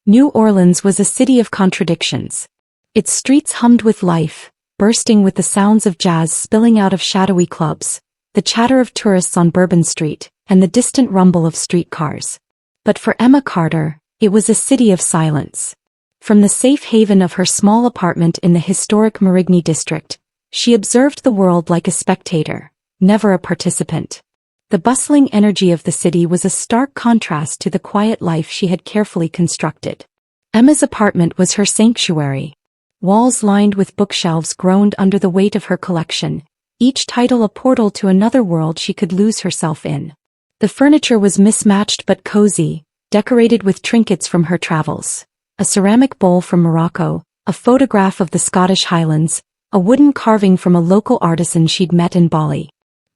New Orleans was a city of contradictions. Its streets hummed with life, bursting with the sounds of jazz spilling out of shadowy clubs, the chatter of tourists on Bourbon Street, and the distant rumble of streetcars. But for Emma Carter, it was a city of silence. From the safe haven of her small apartment in the historic Marigny district, she observed the world like a spectator, never a participant. The bustling energy of the city was a stark contrast to the quiet life she had carefully constructed. Emma's apartment was her sanctuary. Walls lined with bookshelves groaned under the weight of her collection, each title a portal to another world she could lose herself in. The furniture was mismatched but cozy, decorated with trinkets from her travels. A ceramic bowl from Morocco, a photograph of the Scottish Highlands, a wooden carving from a local artisan she'd met in Bali.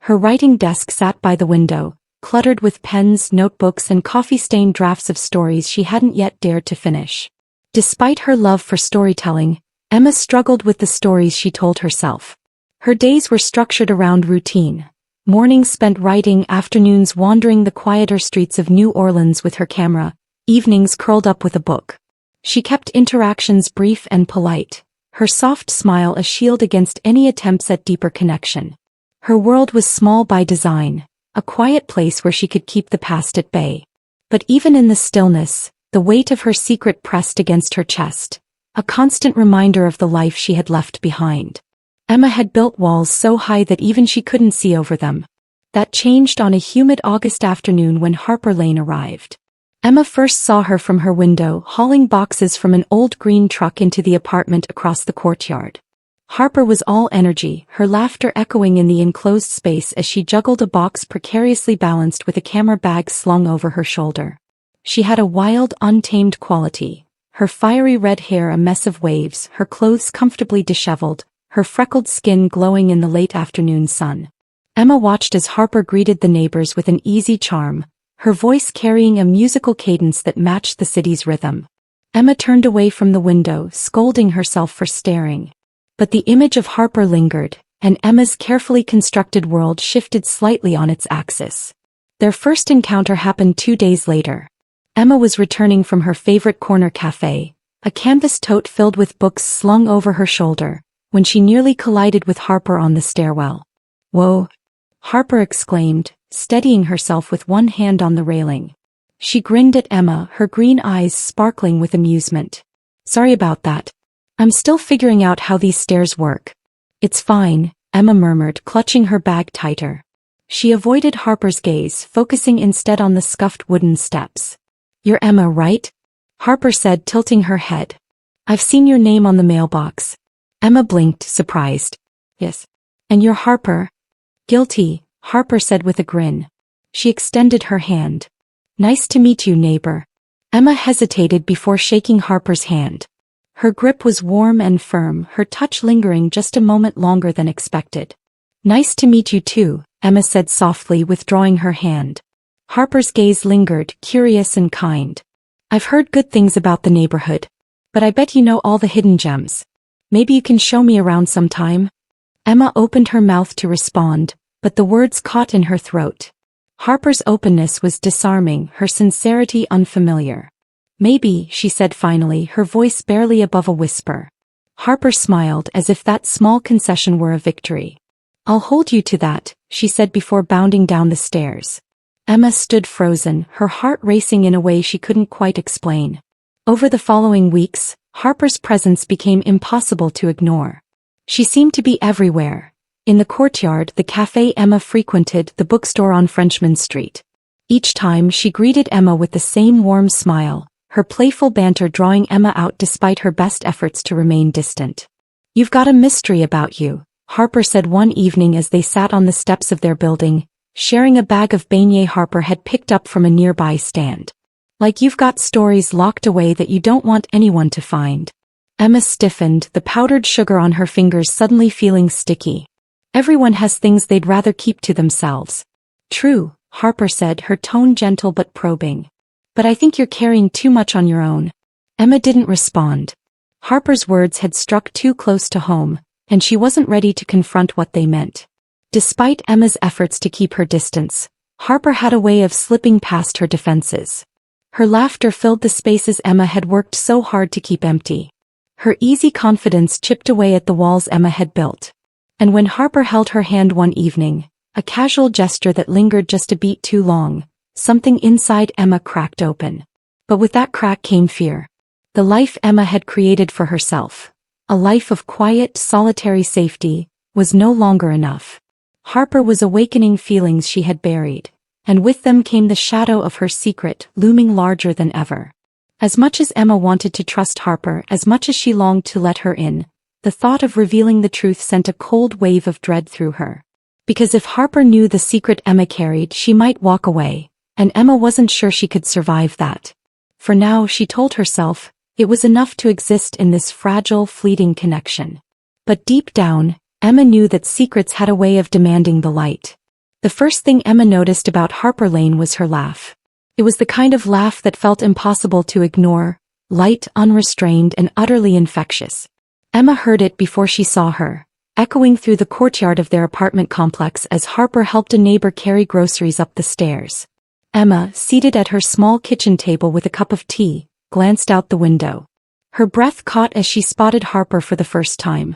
Her writing desk sat by the window, cluttered with pens, notebooks, and coffee-stained drafts of stories she hadn't yet dared to finish. Despite her love for storytelling, Emma struggled with the stories she told herself. Her days were structured around routine. Mornings spent writing, afternoons wandering the quieter streets of New Orleans with her camera, evenings curled up with a book. She kept interactions brief and polite, her soft smile a shield against any attempts at deeper connection. Her world was small by design, a quiet place where she could keep the past at bay. But even in the stillness, the weight of her secret pressed against her chest, a constant reminder of the life she had left behind. Emma had built walls so high that even she couldn't see over them. That changed on a humid August afternoon when Harper Lane arrived. Emma first saw her from her window, hauling boxes from an old green truck into the apartment across the courtyard. Harper was all energy, her laughter echoing in the enclosed space as she juggled a box precariously balanced with a camera bag slung over her shoulder. She had a wild, untamed quality, her fiery red hair a mess of waves, her clothes comfortably disheveled, her freckled skin glowing in the late afternoon sun. Emma watched as Harper greeted the neighbors with an easy charm, her voice carrying a musical cadence that matched the city's rhythm. Emma turned away from the window, scolding herself for staring. But the image of Harper lingered, and Emma's carefully constructed world shifted slightly on its axis. Their first encounter happened 2 days later. Emma was returning from her favorite corner cafe, a canvas tote filled with books slung over her shoulder, when she nearly collided with Harper on the stairwell. "Whoa!" Harper exclaimed, steadying herself with one hand on the railing. She grinned at Emma, her green eyes sparkling with amusement. "Sorry about that. I'm still figuring out how these stairs work." "It's fine," Emma murmured, clutching her bag tighter. She avoided Harper's gaze, focusing instead on the scuffed wooden steps. "You're Emma, right?" Harper said, tilting her head. "I've seen your name on the mailbox." Emma blinked, surprised. "Yes. And you're Harper?" "Guilty," Harper said with a grin. She extended her hand. "Nice to meet you, neighbor." Emma hesitated before shaking Harper's hand. Her grip was warm and firm, her touch lingering just a moment longer than expected. "Nice to meet you too," Emma said softly, withdrawing her hand. Harper's gaze lingered, curious and kind. "I've heard good things about the neighborhood. But I bet you know all the hidden gems. Maybe you can show me around sometime?" Emma opened her mouth to respond, but the words caught in her throat. Harper's openness was disarming, her sincerity unfamiliar. "Maybe," she said finally, her voice barely above a whisper. Harper smiled as if that small concession were a victory. "I'll hold you to that," she said before bounding down the stairs. Emma stood frozen, her heart racing in a way she couldn't quite explain. Over the following weeks, Harper's presence became impossible to ignore. She seemed to be everywhere. In the courtyard, the cafe Emma frequented, the bookstore on Frenchman Street. Each time she greeted Emma with the same warm smile, her playful banter drawing Emma out despite her best efforts to remain distant. "You've got a mystery about you," Harper said one evening as they sat on the steps of their building, sharing a bag of beignets Harper had picked up from a nearby stand. "Like you've got stories locked away that you don't want anyone to find." Emma stiffened, the powdered sugar on her fingers suddenly feeling sticky. "Everyone has things they'd rather keep to themselves." "True," Harper said, her tone gentle but probing. "But I think you're carrying too much on your own." Emma didn't respond. Harper's words had struck too close to home, and she wasn't ready to confront what they meant. Despite Emma's efforts to keep her distance, Harper had a way of slipping past her defenses. Her laughter filled the spaces Emma had worked so hard to keep empty. Her easy confidence chipped away at the walls Emma had built. And when Harper held her hand one evening, a casual gesture that lingered just a beat too long, something inside Emma cracked open. But with that crack came fear. The life Emma had created for herself, a life of quiet, solitary safety, was no longer enough. Harper was awakening feelings she had buried, and with them came the shadow of her secret, looming larger than ever. As much as Emma wanted to trust Harper, as much as she longed to let her in, the thought of revealing the truth sent a cold wave of dread through her. Because if Harper knew the secret Emma carried, she might walk away, and Emma wasn't sure she could survive that. For now, she told herself, it was enough to exist in this fragile, fleeting connection. But deep down, Emma knew that secrets had a way of demanding the light. The first thing Emma noticed about Harper Lane was her laugh. It was the kind of laugh that felt impossible to ignore, light, unrestrained, and utterly infectious. Emma heard it before she saw her, echoing through the courtyard of their apartment complex as Harper helped a neighbor carry groceries up the stairs. Emma, seated at her small kitchen table with a cup of tea, glanced out the window. Her breath caught as she spotted Harper for the first time.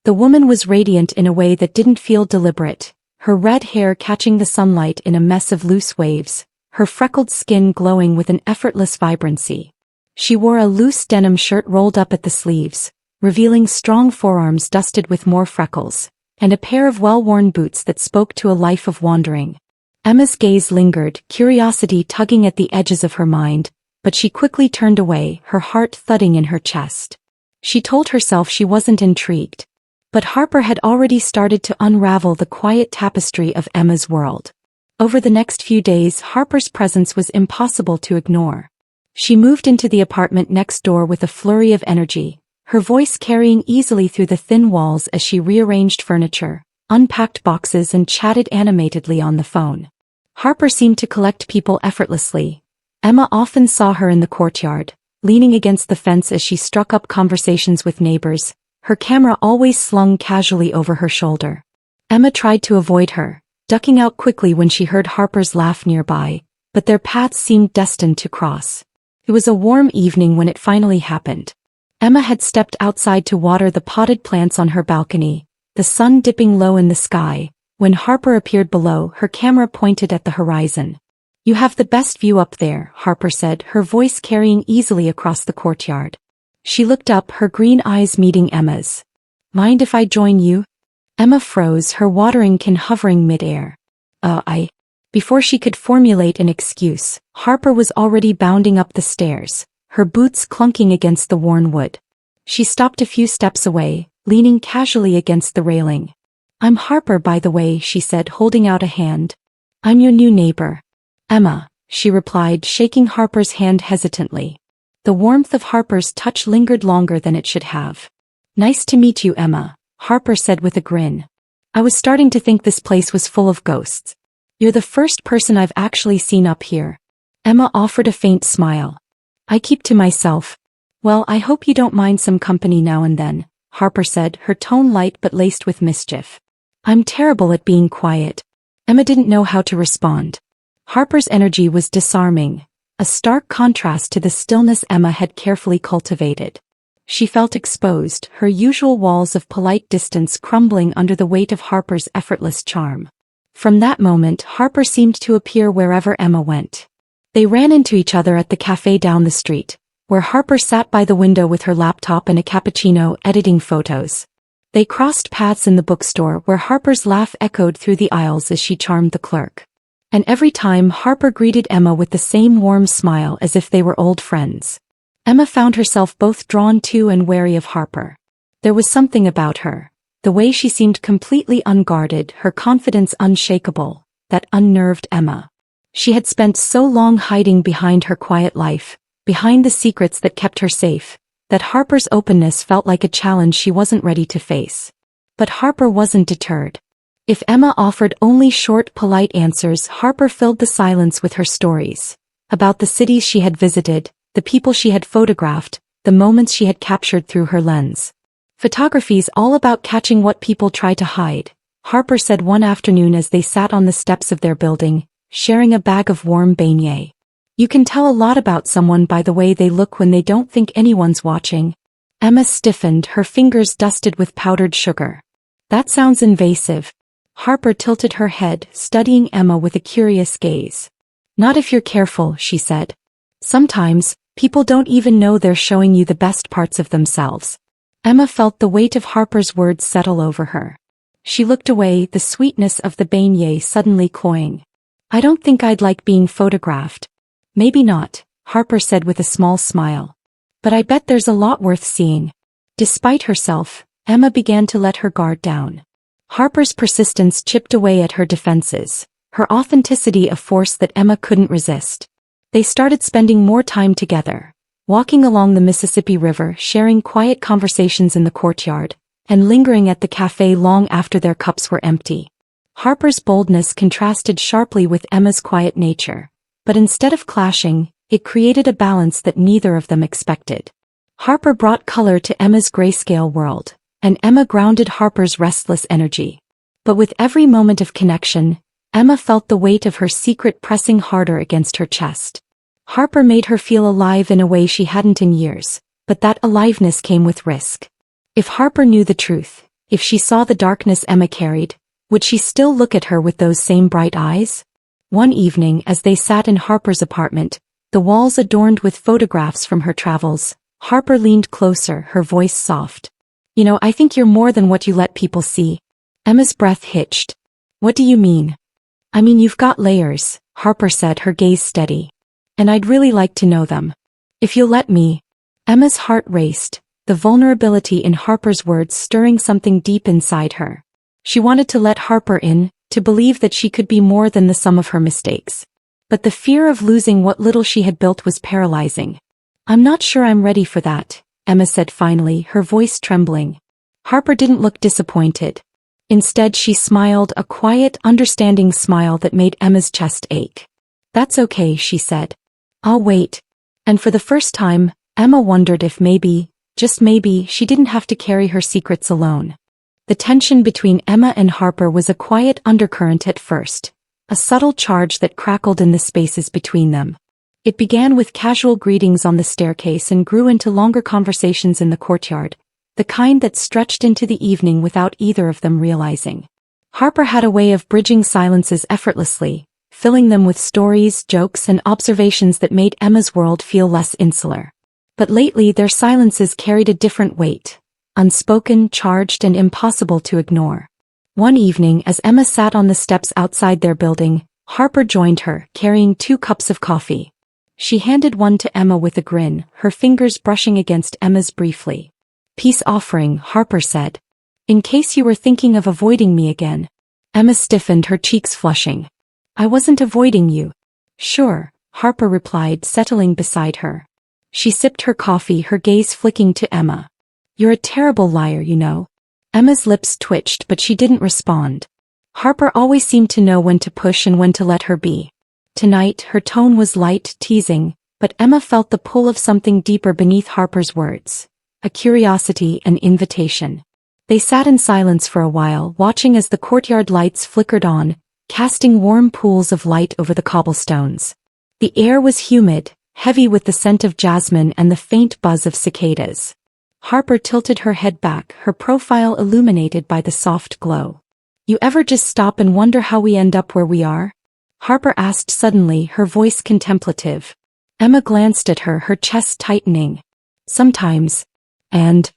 The woman was radiant in a way that didn't feel deliberate, her red hair catching the sunlight in a mess of loose waves, her freckled skin glowing with an effortless vibrancy. She wore a loose denim shirt rolled up at the sleeves, revealing strong forearms dusted with more freckles, and a pair of well-worn boots that spoke to a life of wandering. Emma's gaze lingered, curiosity tugging at the edges of her mind, but she quickly turned away, her heart thudding in her chest. She told herself she wasn't intrigued. But Harper had already started to unravel the quiet tapestry of Emma's world. Over the next few days, Harper's presence was impossible to ignore. She moved into the apartment next door with a flurry of energy, her voice carrying easily through the thin walls as she rearranged furniture, unpacked boxes, and chatted animatedly on the phone. Harper seemed to collect people effortlessly. Emma often saw her in the courtyard, leaning against the fence as she struck up conversations with neighbors, her camera always slung casually over her shoulder. Emma tried to avoid her, ducking out quickly when she heard Harper's laugh nearby, but their paths seemed destined to cross. It was a warm evening when it finally happened. Emma had stepped outside to water the potted plants on her balcony, the sun dipping low in the sky. When Harper appeared below, her camera pointed at the horizon. "You have the best view up there," Harper said, her voice carrying easily across the courtyard. She looked up, her green eyes meeting Emma's. "Mind if I join you?" Emma froze, her watering can hovering mid-air. Before she could formulate an excuse, Harper was already bounding up the stairs, her boots clunking against the worn wood. She stopped a few steps away, leaning casually against the railing. "I'm Harper, by the way," she said, holding out a hand. "I'm your new neighbor." "Emma," she replied, shaking Harper's hand hesitantly. The warmth of Harper's touch lingered longer than it should have. "Nice to meet you, Emma," Harper said with a grin. "I was starting to think this place was full of ghosts. You're the first person I've actually seen up here." Emma offered a faint smile. "I keep to myself." "Well, I hope you don't mind some company now and then," Harper said, her tone light but laced with mischief. "I'm terrible at being quiet." Emma didn't know how to respond. Harper's energy was disarming, a stark contrast to the stillness Emma had carefully cultivated. She felt exposed, her usual walls of polite distance crumbling under the weight of Harper's effortless charm. From that moment, Harper seemed to appear wherever Emma went. They ran into each other at the cafe down the street, where Harper sat by the window with her laptop and a cappuccino editing photos. They crossed paths in the bookstore where Harper's laugh echoed through the aisles as she charmed the clerk. And every time Harper greeted Emma with the same warm smile as if they were old friends. Emma found herself both drawn to and wary of Harper. There was something about her, the way she seemed completely unguarded, her confidence unshakable, that unnerved Emma. She had spent so long hiding behind her quiet life, behind the secrets that kept her safe, that Harper's openness felt like a challenge she wasn't ready to face. But Harper wasn't deterred. If Emma offered only short, polite answers, Harper filled the silence with her stories. About the cities she had visited, the people she had photographed, the moments she had captured through her lens. "Photography's all about catching what people try to hide," Harper said one afternoon as they sat on the steps of their building, sharing a bag of warm beignets. You can tell a lot about someone by the way they look when they don't think anyone's watching. Emma stiffened, her fingers dusted with powdered sugar. That sounds invasive. Harper tilted her head, studying Emma with a curious gaze. Not if you're careful, she said. Sometimes, people don't even know they're showing you the best parts of themselves. Emma felt the weight of Harper's words settle over her. She looked away, the sweetness of the beignet suddenly cloying. I don't think I'd like being photographed. Maybe not, Harper said with a small smile. But I bet there's a lot worth seeing. Despite herself, Emma began to let her guard down. Harper's persistence chipped away at her defenses, her authenticity a force that Emma couldn't resist. They started spending more time together, walking along the Mississippi River, sharing quiet conversations in the courtyard, and lingering at the cafe long after their cups were empty. Harper's boldness contrasted sharply with Emma's quiet nature, but instead of clashing, it created a balance that neither of them expected. Harper brought color to Emma's grayscale world, and Emma grounded Harper's restless energy. But with every moment of connection, Emma felt the weight of her secret pressing harder against her chest. Harper made her feel alive in a way she hadn't in years, but that aliveness came with risk. If Harper knew the truth, if she saw the darkness Emma carried, would she still look at her with those same bright eyes? One evening as they sat in Harper's apartment, the walls adorned with photographs from her travels, Harper leaned closer, her voice soft. You know, I think you're more than what you let people see. Emma's breath hitched. What do you mean? I mean you've got layers, Harper said, her gaze steady. And I'd really like to know them. If you'll let me. Emma's heart raced, the vulnerability in Harper's words stirring something deep inside her. She wanted to let Harper in, to believe that she could be more than the sum of her mistakes. But the fear of losing what little she had built was paralyzing. I'm not sure I'm ready for that, Emma said finally, her voice trembling. Harper didn't look disappointed. Instead she smiled, a quiet, understanding smile that made Emma's chest ache. That's okay, she said. I'll wait. And for the first time, Emma wondered if maybe, just maybe, she didn't have to carry her secrets alone. The tension between Emma and Harper was a quiet undercurrent at first, a subtle charge that crackled in the spaces between them. It began with casual greetings on the staircase and grew into longer conversations in the courtyard, the kind that stretched into the evening without either of them realizing. Harper had a way of bridging silences effortlessly, filling them with stories, jokes, and observations that made Emma's world feel less insular. But lately their silences carried a different weight, unspoken, charged, and impossible to ignore. One evening as Emma sat on the steps outside their building, Harper joined her, carrying 2 cups of coffee. She handed one to Emma with a grin, her fingers brushing against Emma's briefly. Peace offering, Harper said. In case you were thinking of avoiding me again. Emma stiffened, her cheeks flushing. I wasn't avoiding you. Sure, Harper replied, settling beside her. She sipped her coffee, her gaze flicking to Emma. You're a terrible liar, you know. Emma's lips twitched, but she didn't respond. Harper always seemed to know when to push and when to let her be. Tonight, her tone was light, teasing, but Emma felt the pull of something deeper beneath Harper's words. A curiosity, an invitation. They sat in silence for a while, watching as the courtyard lights flickered on, casting warm pools of light over the cobblestones. The air was humid, heavy with the scent of jasmine and the faint buzz of cicadas. Harper tilted her head back, her profile illuminated by the soft glow. You ever just stop and wonder how we end up where we are? Harper asked suddenly, her voice contemplative. Emma glanced at her, her chest tightening. Sometimes. And?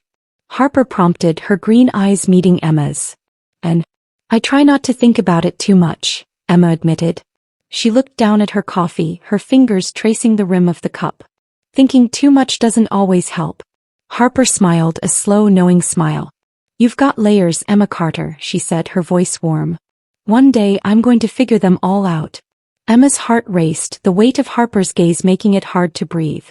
Harper prompted, her green eyes meeting Emma's. And? I try not to think about it too much, Emma admitted. She looked down at her coffee, her fingers tracing the rim of the cup. Thinking too much doesn't always help. Harper smiled, a slow, knowing smile. You've got layers, Emma Carter, she said, her voice warm. One day I'm going to figure them all out. Emma's heart raced, the weight of Harper's gaze making it hard to breathe.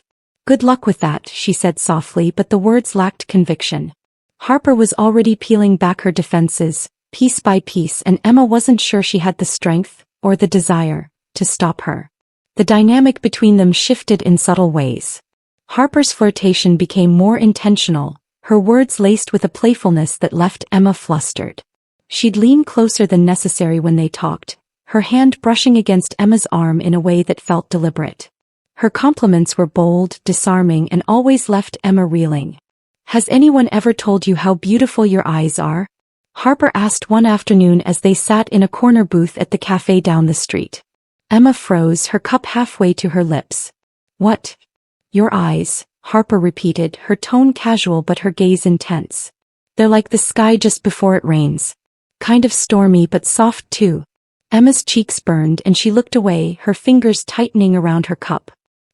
Good luck with that, she said softly, but the words lacked conviction. Harper was already peeling back her defenses, piece by piece, and Emma wasn't sure she had the strength, or the desire, to stop her. The dynamic between them shifted in subtle ways. Harper's flirtation became more intentional, her words laced with a playfulness that left Emma flustered. She'd lean closer than necessary when they talked, her hand brushing against Emma's arm in a way that felt deliberate. Her compliments were bold, disarming, and always left Emma reeling. "Has anyone ever told you how beautiful your eyes are?" Harper asked one afternoon as they sat in a corner booth at the cafe down the street. Emma froze, her cup halfway to her lips. "What? Your eyes," Harper repeated, her tone casual but her gaze intense. "They're like the sky just before it rains. Kind of stormy but soft too." Emma's cheeks burned and she looked away, her fingers tightening around her cup.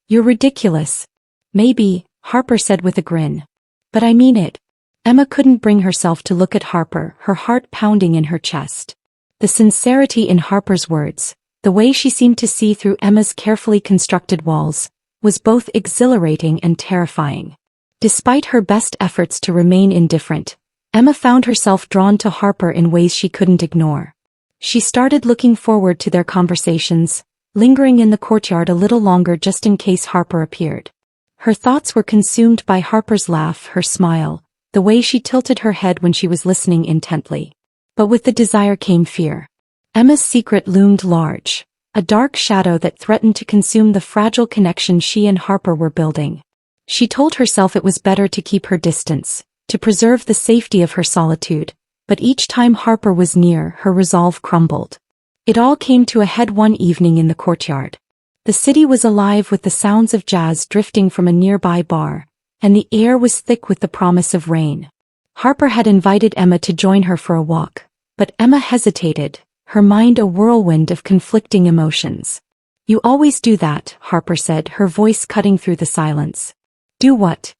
"You're ridiculous." "Maybe," Harper said with a grin. "But I mean it." Emma couldn't bring herself to look at Harper, her heart pounding in her chest. The sincerity in Harper's words, the way she seemed to see through Emma's carefully constructed walls, was both exhilarating and terrifying. Despite her best efforts to remain indifferent, Emma found herself drawn to Harper in ways she couldn't ignore. She started looking forward to their conversations, lingering in the courtyard a little longer just in case Harper appeared. Her thoughts were consumed by Harper's laugh, her smile, the way she tilted her head when she was listening intently. But with the desire came fear. Emma's secret loomed large, a dark shadow that threatened to consume the fragile connection she and Harper were building. She told herself it was better to keep her distance, to preserve the safety of her solitude, but each time Harper was near, her resolve crumbled. It all came to a head one evening in the courtyard. The city was alive with the sounds of jazz drifting from a nearby bar, and the air was thick with the promise of rain. Harper had invited Emma to join her for a walk, but Emma hesitated, her mind a whirlwind of conflicting emotions. "You always do that," Harper said, her voice cutting through the silence. "Do what?"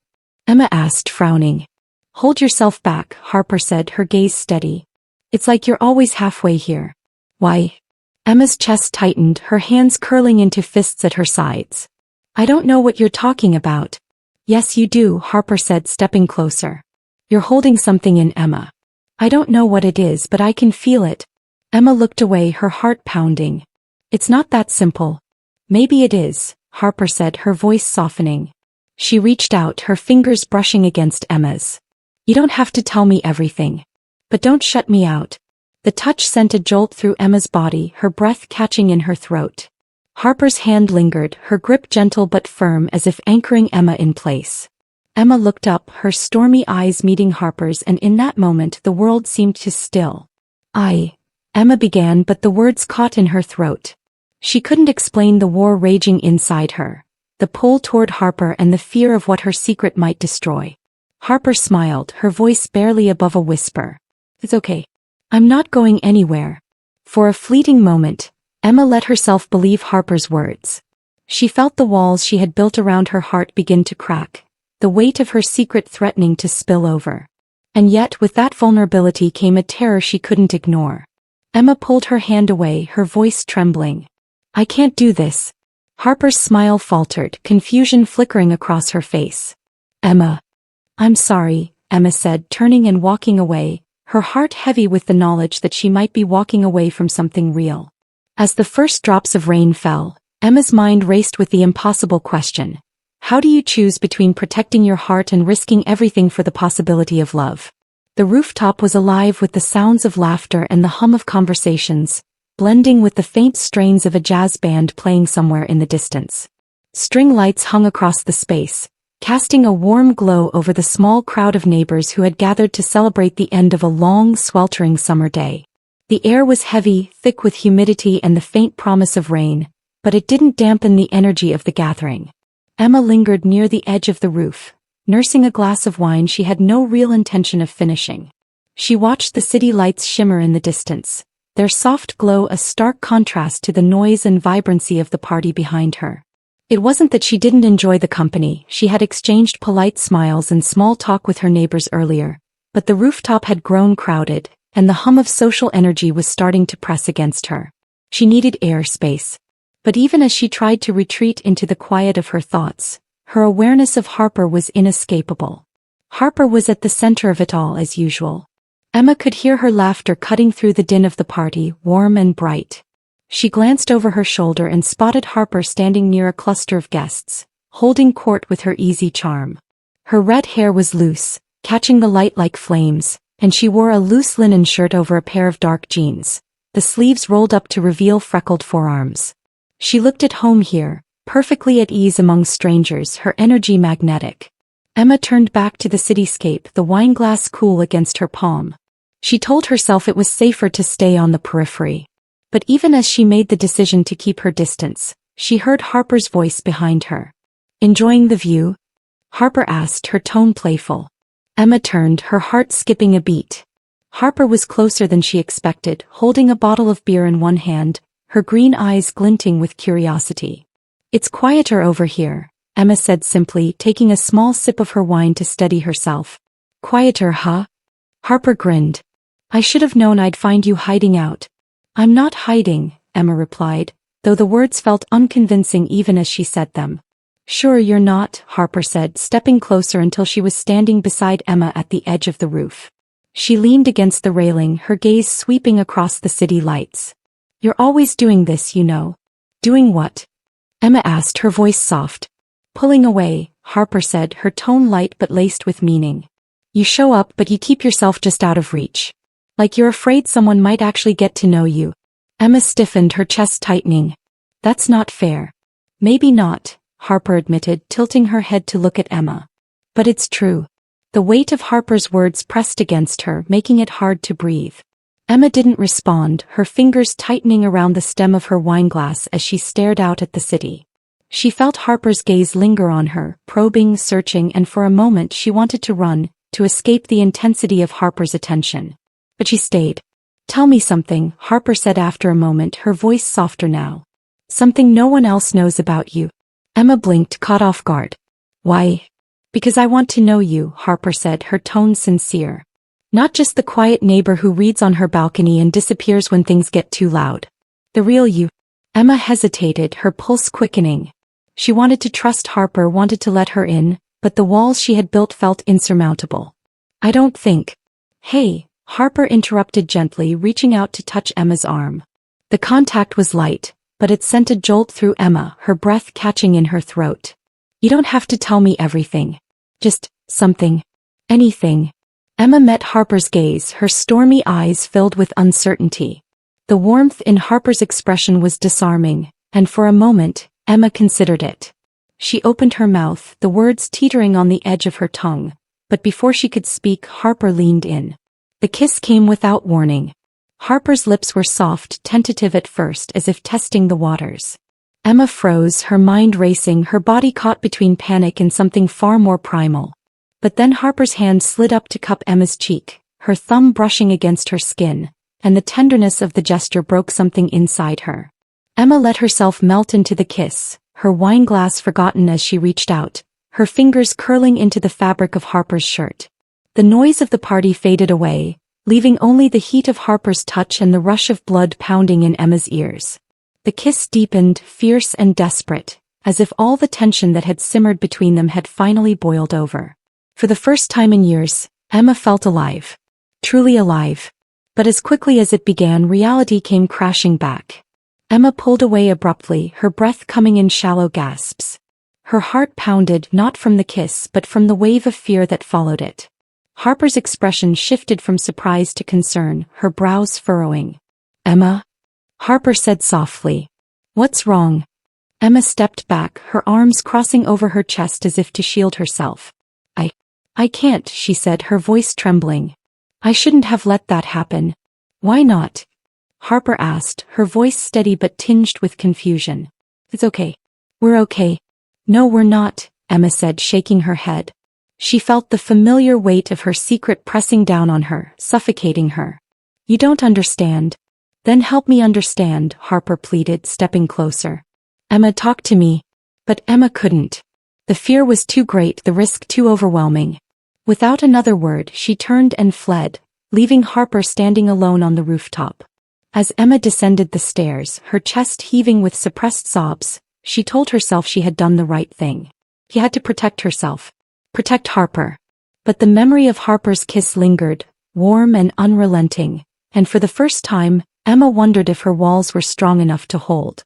Emma asked, frowning. "Hold yourself back," Harper said, her gaze steady. "It's like you're always halfway here." "Why?" Emma's chest tightened, her hands curling into fists at her sides. "I don't know what you're talking about." "Yes you do," Harper said, stepping closer. "You're holding something in, Emma. I don't know what it is, but I can feel it." Emma looked away, her heart pounding. "It's not that simple." "Maybe it is," Harper said, her voice softening. She reached out, her fingers brushing against Emma's. "You don't have to tell me everything. But don't shut me out." The touch sent a jolt through Emma's body, her breath catching in her throat. Harper's hand lingered, her grip gentle but firm as if anchoring Emma in place. Emma looked up, her stormy eyes meeting Harper's, and in that moment the world seemed to still. Emma began, but the words caught in her throat. She couldn't explain the war raging inside her, the pull toward Harper and the fear of what her secret might destroy. Harper smiled, her voice barely above a whisper. "It's okay. I'm not going anywhere." For a fleeting moment, Emma let herself believe Harper's words. She felt the walls she had built around her heart begin to crack, the weight of her secret threatening to spill over. And yet with that vulnerability came a terror she couldn't ignore. Emma pulled her hand away, her voice trembling. "I can't do this." Harper's smile faltered, confusion flickering across her face. "Emma." "I'm sorry," Emma said, turning and walking away, her heart heavy with the knowledge that she might be walking away from something real. As the first drops of rain fell, Emma's mind raced with the impossible question. How do you choose between protecting your heart and risking everything for the possibility of love? The rooftop was alive with the sounds of laughter and the hum of conversations, blending with the faint strains of a jazz band playing somewhere in the distance. String lights hung across the space, casting a warm glow over the small crowd of neighbors who had gathered to celebrate the end of a long, sweltering summer day. The air was heavy, thick with humidity and the faint promise of rain, but it didn't dampen the energy of the gathering. Emma lingered near the edge of the roof, nursing a glass of wine she had no real intention of finishing. She watched the city lights shimmer in the distance, their soft glow a stark contrast to the noise and vibrancy of the party behind her. It wasn't that she didn't enjoy the company, she had exchanged polite smiles and small talk with her neighbors earlier, but the rooftop had grown crowded, and the hum of social energy was starting to press against her. She needed air space. But even as she tried to retreat into the quiet of her thoughts, her awareness of Harper was inescapable. Harper was at the center of it all as usual. Emma could hear her laughter cutting through the din of the party, warm and bright. She glanced over her shoulder and spotted Harper standing near a cluster of guests, holding court with her easy charm. Her red hair was loose, catching the light like flames, and she wore a loose linen shirt over a pair of dark jeans, the sleeves rolled up to reveal freckled forearms. She looked at home here, perfectly at ease among strangers, her energy magnetic. Emma turned back to the cityscape, the wineglass cool against her palm. She told herself it was safer to stay on the periphery. But even as she made the decision to keep her distance, she heard Harper's voice behind her. "Enjoying the view?" Harper asked, her tone playful. Emma turned, her heart skipping a beat. Harper was closer than she expected, holding a bottle of beer in one hand, her green eyes glinting with curiosity. "It's quieter over here," Emma said simply, taking a small sip of her wine to steady herself. "Quieter, huh?" Harper grinned. "I should have known I'd find you hiding out." "I'm not hiding," Emma replied, though the words felt unconvincing even as she said them. "Sure you're not," Harper said, stepping closer until she was standing beside Emma at the edge of the roof. She leaned against the railing, her gaze sweeping across the city lights. "You're always doing this, you know." "Doing what?" Emma asked, her voice soft. "Pulling away," Harper said, her tone light but laced with meaning. "You show up but you keep yourself just out of reach. Like you're afraid someone might actually get to know you." Emma stiffened, her chest tightening. "That's not fair." "Maybe not," Harper admitted, tilting her head to look at Emma. "But it's true." The weight of Harper's words pressed against her, making it hard to breathe. Emma didn't respond, her fingers tightening around the stem of her wineglass as she stared out at the city. She felt Harper's gaze linger on her, probing, searching, and for a moment she wanted to run, to escape the intensity of Harper's attention. But she stayed. "Tell me something," Harper said after a moment, her voice softer now. "Something no one else knows about you." Emma blinked, caught off guard. "Why?" "Because I want to know you," Harper said, her tone sincere. "Not just the quiet neighbor who reads on her balcony and disappears when things get too loud. The real you." Emma hesitated, her pulse quickening. She wanted to trust Harper, wanted to let her in, but the walls she had built felt insurmountable. "I don't think." "Hey," Harper interrupted gently, reaching out to touch Emma's arm. The contact was light, but it sent a jolt through Emma, her breath catching in her throat. "You don't have to tell me everything. Just something. Anything." Emma met Harper's gaze, her stormy eyes filled with uncertainty. The warmth in Harper's expression was disarming, and for a moment, Emma considered it. She opened her mouth, the words teetering on the edge of her tongue, but before she could speak, Harper leaned in. The kiss came without warning. Harper's lips were soft, tentative at first, as if testing the waters. Emma froze, her mind racing, her body caught between panic and something far more primal. But then Harper's hand slid up to cup Emma's cheek, her thumb brushing against her skin, and the tenderness of the gesture broke something inside her. Emma let herself melt into the kiss, her wineglass forgotten as she reached out, her fingers curling into the fabric of Harper's shirt. The noise of the party faded away, leaving only the heat of Harper's touch and the rush of blood pounding in Emma's ears. The kiss deepened, fierce and desperate, as if all the tension that had simmered between them had finally boiled over. For the first time in years, Emma felt alive. Truly alive. But as quickly as it began, reality came crashing back. Emma pulled away abruptly, her breath coming in shallow gasps. Her heart pounded, not from the kiss but from the wave of fear that followed it. Harper's expression shifted from surprise to concern, her brows furrowing. "Emma?" Harper said softly. "What's wrong?" Emma stepped back, her arms crossing over her chest as if to shield herself. I can't," she said, her voice trembling. "I shouldn't have let that happen." "Why not?" Harper asked, her voice steady but tinged with confusion. "It's okay. We're okay." "No, we're not," Emma said, shaking her head. She felt the familiar weight of her secret pressing down on her, suffocating her. "You don't understand." "Then help me understand," Harper pleaded, stepping closer. "Emma, talk to me." But Emma couldn't. The fear was too great, the risk too overwhelming. Without another word, she turned and fled, leaving Harper standing alone on the rooftop. As Emma descended the stairs, her chest heaving with suppressed sobs, she told herself she had done the right thing. She had to protect herself. Protect Harper. But the memory of Harper's kiss lingered, warm and unrelenting, and for the first time, Emma wondered if her walls were strong enough to hold.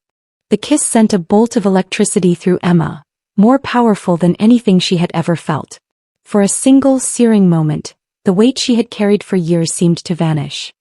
The kiss sent a bolt of electricity through Emma, more powerful than anything she had ever felt. For a single, searing moment, the weight she had carried for years seemed to vanish.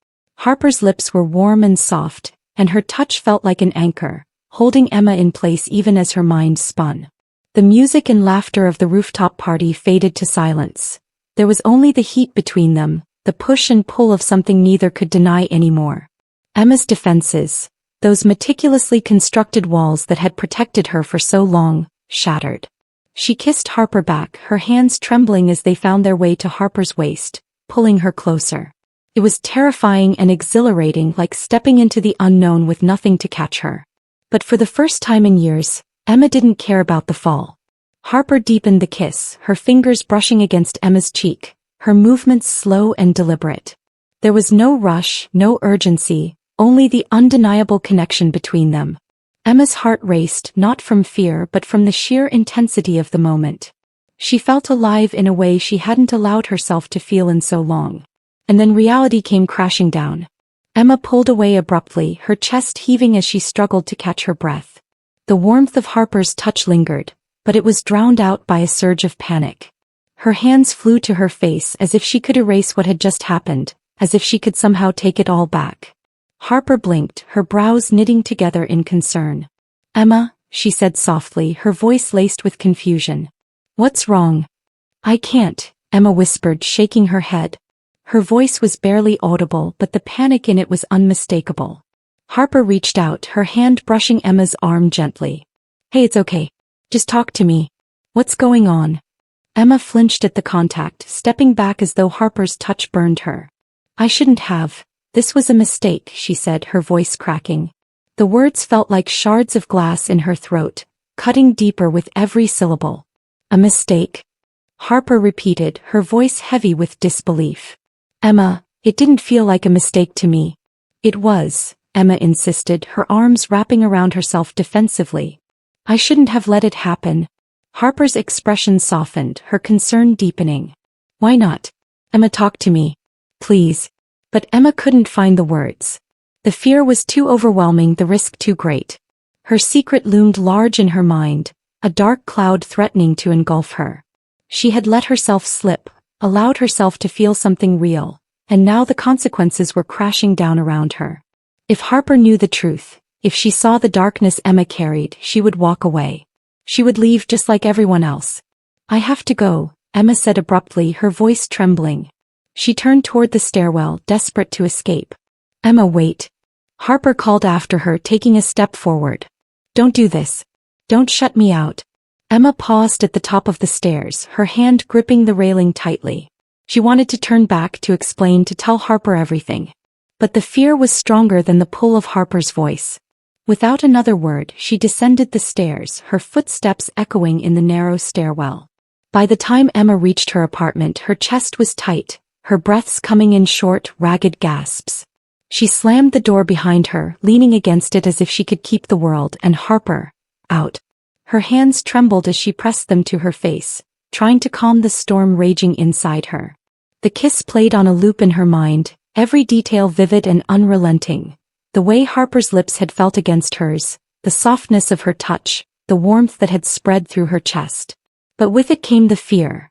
Harper's lips were warm and soft, and her touch felt like an anchor, holding Emma in place even as her mind spun. The music and laughter of the rooftop party faded to silence. There was only the heat between them, the push and pull of something neither could deny anymore. Emma's defenses, those meticulously constructed walls that had protected her for so long, shattered. She kissed Harper back, her hands trembling as they found their way to Harper's waist, pulling her closer. It was terrifying and exhilarating, like stepping into the unknown with nothing to catch her. But for the first time in years, Emma didn't care about the fall. Harper deepened the kiss, her fingers brushing against Emma's cheek, her movements slow and deliberate. There was no rush, no urgency, only the undeniable connection between them. Emma's heart raced, not from fear but from the sheer intensity of the moment. She felt alive in a way she hadn't allowed herself to feel in so long. And then reality came crashing down. Emma pulled away abruptly, her chest heaving as she struggled to catch her breath. The warmth of Harper's touch lingered, but it was drowned out by a surge of panic. Her hands flew to her face as if she could erase what had just happened, as if she could somehow take it all back. Harper blinked, her brows knitting together in concern. "Emma," she said softly, her voice laced with confusion. "What's wrong?" "I can't," Emma whispered, shaking her head. Her voice was barely audible, but the panic in it was unmistakable. Harper reached out, her hand brushing Emma's arm gently. "Hey, it's okay. Just talk to me. What's going on?" Emma flinched at the contact, stepping back as though Harper's touch burned her. "I shouldn't have. This was a mistake," she said, her voice cracking. The words felt like shards of glass in her throat, cutting deeper with every syllable. "A mistake?" Harper repeated, her voice heavy with disbelief. "Emma, it didn't feel like a mistake to me." "It was," Emma insisted, her arms wrapping around herself defensively. "I shouldn't have let it happen." Harper's expression softened, her concern deepening. "Why not? Emma, talk to me. Please." But Emma couldn't find the words. The fear was too overwhelming, the risk too great. Her secret loomed large in her mind, a dark cloud threatening to engulf her. She had let herself slip, allowed herself to feel something real, and now the consequences were crashing down around her. If Harper knew the truth, if she saw the darkness Emma carried, she would walk away. She would leave just like everyone else. "I have to go," Emma said abruptly, her voice trembling. She turned toward the stairwell, desperate to escape. "Emma, wait." Harper called after her, taking a step forward. "Don't do this. Don't shut me out." Emma paused at the top of the stairs, her hand gripping the railing tightly. She wanted to turn back, to explain, to tell Harper everything. But the fear was stronger than the pull of Harper's voice. Without another word, she descended the stairs, her footsteps echoing in the narrow stairwell. By the time Emma reached her apartment, her chest was tight, her breaths coming in short, ragged gasps. She slammed the door behind her, leaning against it as if she could keep the world and Harper out. Her hands trembled as she pressed them to her face, trying to calm the storm raging inside her. The kiss played on a loop in her mind, every detail vivid and unrelenting. The way Harper's lips had felt against hers, the softness of her touch, the warmth that had spread through her chest. But with it came the fear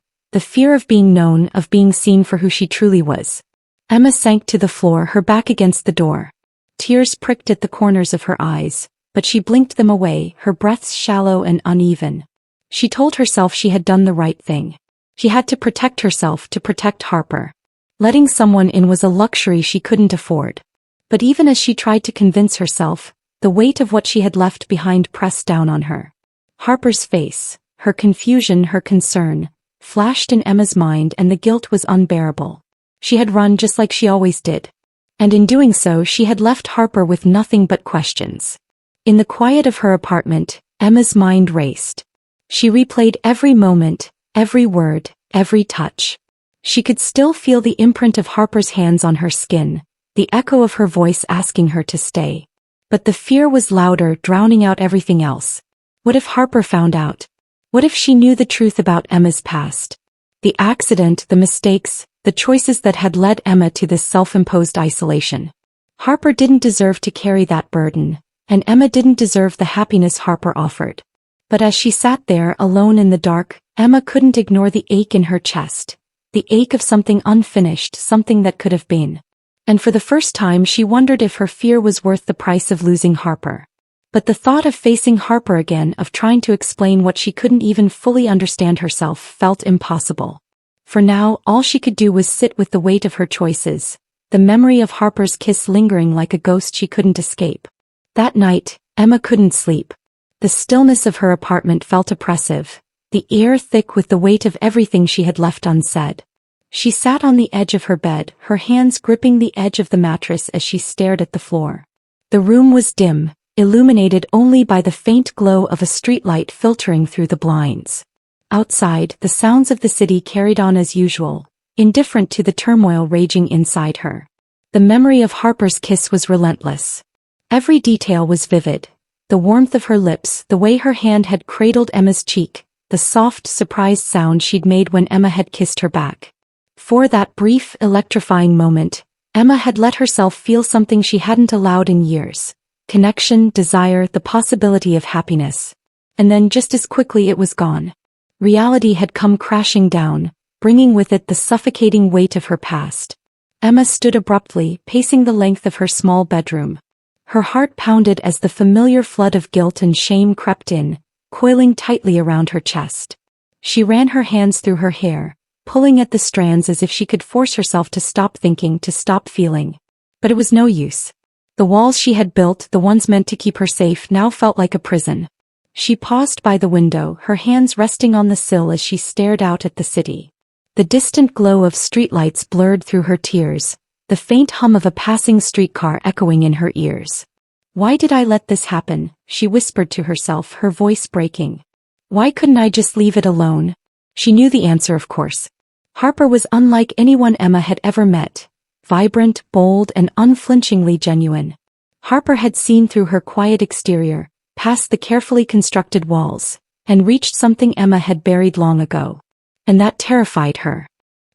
of being known, of being seen for who she truly was. Emma sank to the floor, her back against the door. Tears pricked at the corners of her eyes, but she blinked them away, her breaths shallow and uneven. She told herself she had done the right thing. She had to protect herself, to protect Harper. Letting someone in was a luxury she couldn't afford. But even as she tried to convince herself, the weight of what she had left behind pressed down on her. Harper's face, her confusion, her concern, flashed in Emma's mind, and the guilt was unbearable. She had run just like she always did. And in doing so, she had left Harper with nothing but questions. In the quiet of her apartment, Emma's mind raced. She replayed every moment, every word, every touch. She could still feel the imprint of Harper's hands on her skin, the echo of her voice asking her to stay. But the fear was louder, drowning out everything else. What if Harper found out? What if she knew the truth about Emma's past? The accident, the mistakes, the choices that had led Emma to this self-imposed isolation. Harper didn't deserve to carry that burden, and Emma didn't deserve the happiness Harper offered. But as she sat there alone in the dark, Emma couldn't ignore the ache in her chest. The ache of something unfinished, something that could have been. And for the first time she wondered if her fear was worth the price of losing Harper. But the thought of facing Harper again, of trying to explain what she couldn't even fully understand herself, felt impossible. For now, all she could do was sit with the weight of her choices, the memory of Harper's kiss lingering like a ghost she couldn't escape. That night, Emma couldn't sleep. The stillness of her apartment felt oppressive, the air thick with the weight of everything she had left unsaid. She sat on the edge of her bed, her hands gripping the edge of the mattress as she stared at the floor. The room was dim, illuminated only by the faint glow of a streetlight filtering through the blinds. Outside, the sounds of the city carried on as usual, indifferent to the turmoil raging inside her. The memory of Harper's kiss was relentless. Every detail was vivid. The warmth of her lips, the way her hand had cradled Emma's cheek, the soft, surprised sound she'd made when Emma had kissed her back. For that brief, electrifying moment, Emma had let herself feel something she hadn't allowed in years. Connection, desire, the possibility of happiness. And then just as quickly it was gone. Reality had come crashing down, bringing with it the suffocating weight of her past. Emma stood abruptly, pacing the length of her small bedroom. Her heart pounded as the familiar flood of guilt and shame crept in, coiling tightly around her chest. She ran her hands through her hair, pulling at the strands as if she could force herself to stop thinking, to stop feeling. But it was no use. The walls she had built, the ones meant to keep her safe, now felt like a prison. She paused by the window, her hands resting on the sill as she stared out at the city. The distant glow of streetlights blurred through her tears, the faint hum of a passing streetcar echoing in her ears. "Why did I let this happen?" she whispered to herself, her voice breaking. "Why couldn't I just leave it alone?" She knew the answer, of course. Harper was unlike anyone Emma had ever met. Vibrant, bold, and unflinchingly genuine. Harper had seen through her quiet exterior, past the carefully constructed walls, and reached something Emma had buried long ago. And that terrified her.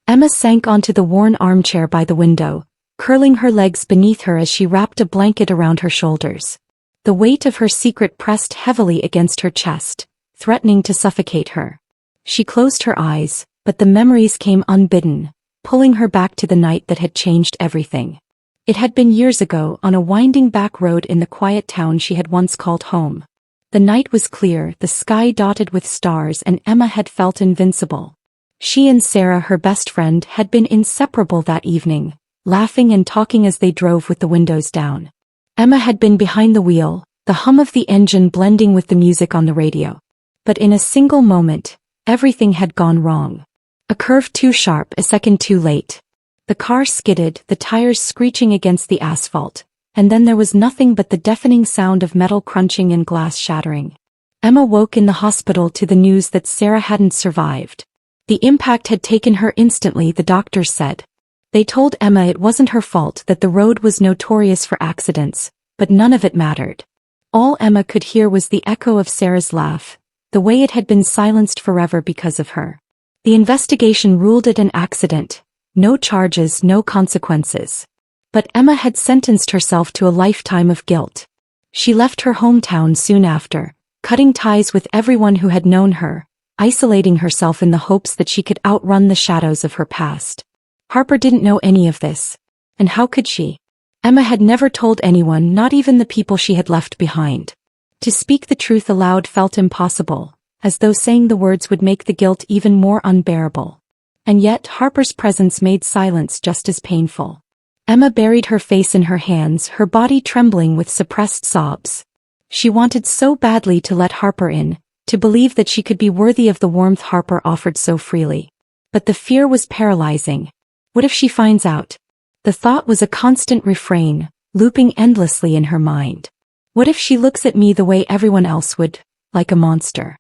Emma sank onto the worn armchair by the window, curling her legs beneath her as she wrapped a blanket around her shoulders. The weight of her secret pressed heavily against her chest, threatening to suffocate her. She closed her eyes, but the memories came unbidden, pulling her back to the night that had changed everything. It had been years ago, on a winding back road in the quiet town she had once called home. The night was clear, the sky dotted with stars, and Emma had felt invincible. She and Sarah, her best friend, had been inseparable that evening, laughing and talking as they drove with the windows down. Emma had been behind the wheel, the hum of the engine blending with the music on the radio. But in a single moment, everything had gone wrong. A curve too sharp, a second too late. The car skidded, the tires screeching against the asphalt, and then there was nothing but the deafening sound of metal crunching and glass shattering. Emma woke in the hospital to the news that Sarah hadn't survived. The impact had taken her instantly, the doctors said. They told Emma it wasn't her fault, that the road was notorious for accidents, but none of it mattered. All Emma could hear was the echo of Sarah's laugh, the way it had been silenced forever because of her. The investigation ruled it an accident. No charges, no consequences. But Emma had sentenced herself to a lifetime of guilt. She left her hometown soon after, cutting ties with everyone who had known her, isolating herself in the hopes that she could outrun the shadows of her past. Harper didn't know any of this. And how could she? Emma had never told anyone, not even the people she had left behind. To speak the truth aloud felt impossible, as though saying the words would make the guilt even more unbearable. And yet Harper's presence made silence just as painful. Emma buried her face in her hands, her body trembling with suppressed sobs. She wanted so badly to let Harper in, to believe that she could be worthy of the warmth Harper offered so freely. But the fear was paralyzing. What if she finds out? The thought was a constant refrain, looping endlessly in her mind. What if she looks at me the way everyone else would, like a monster?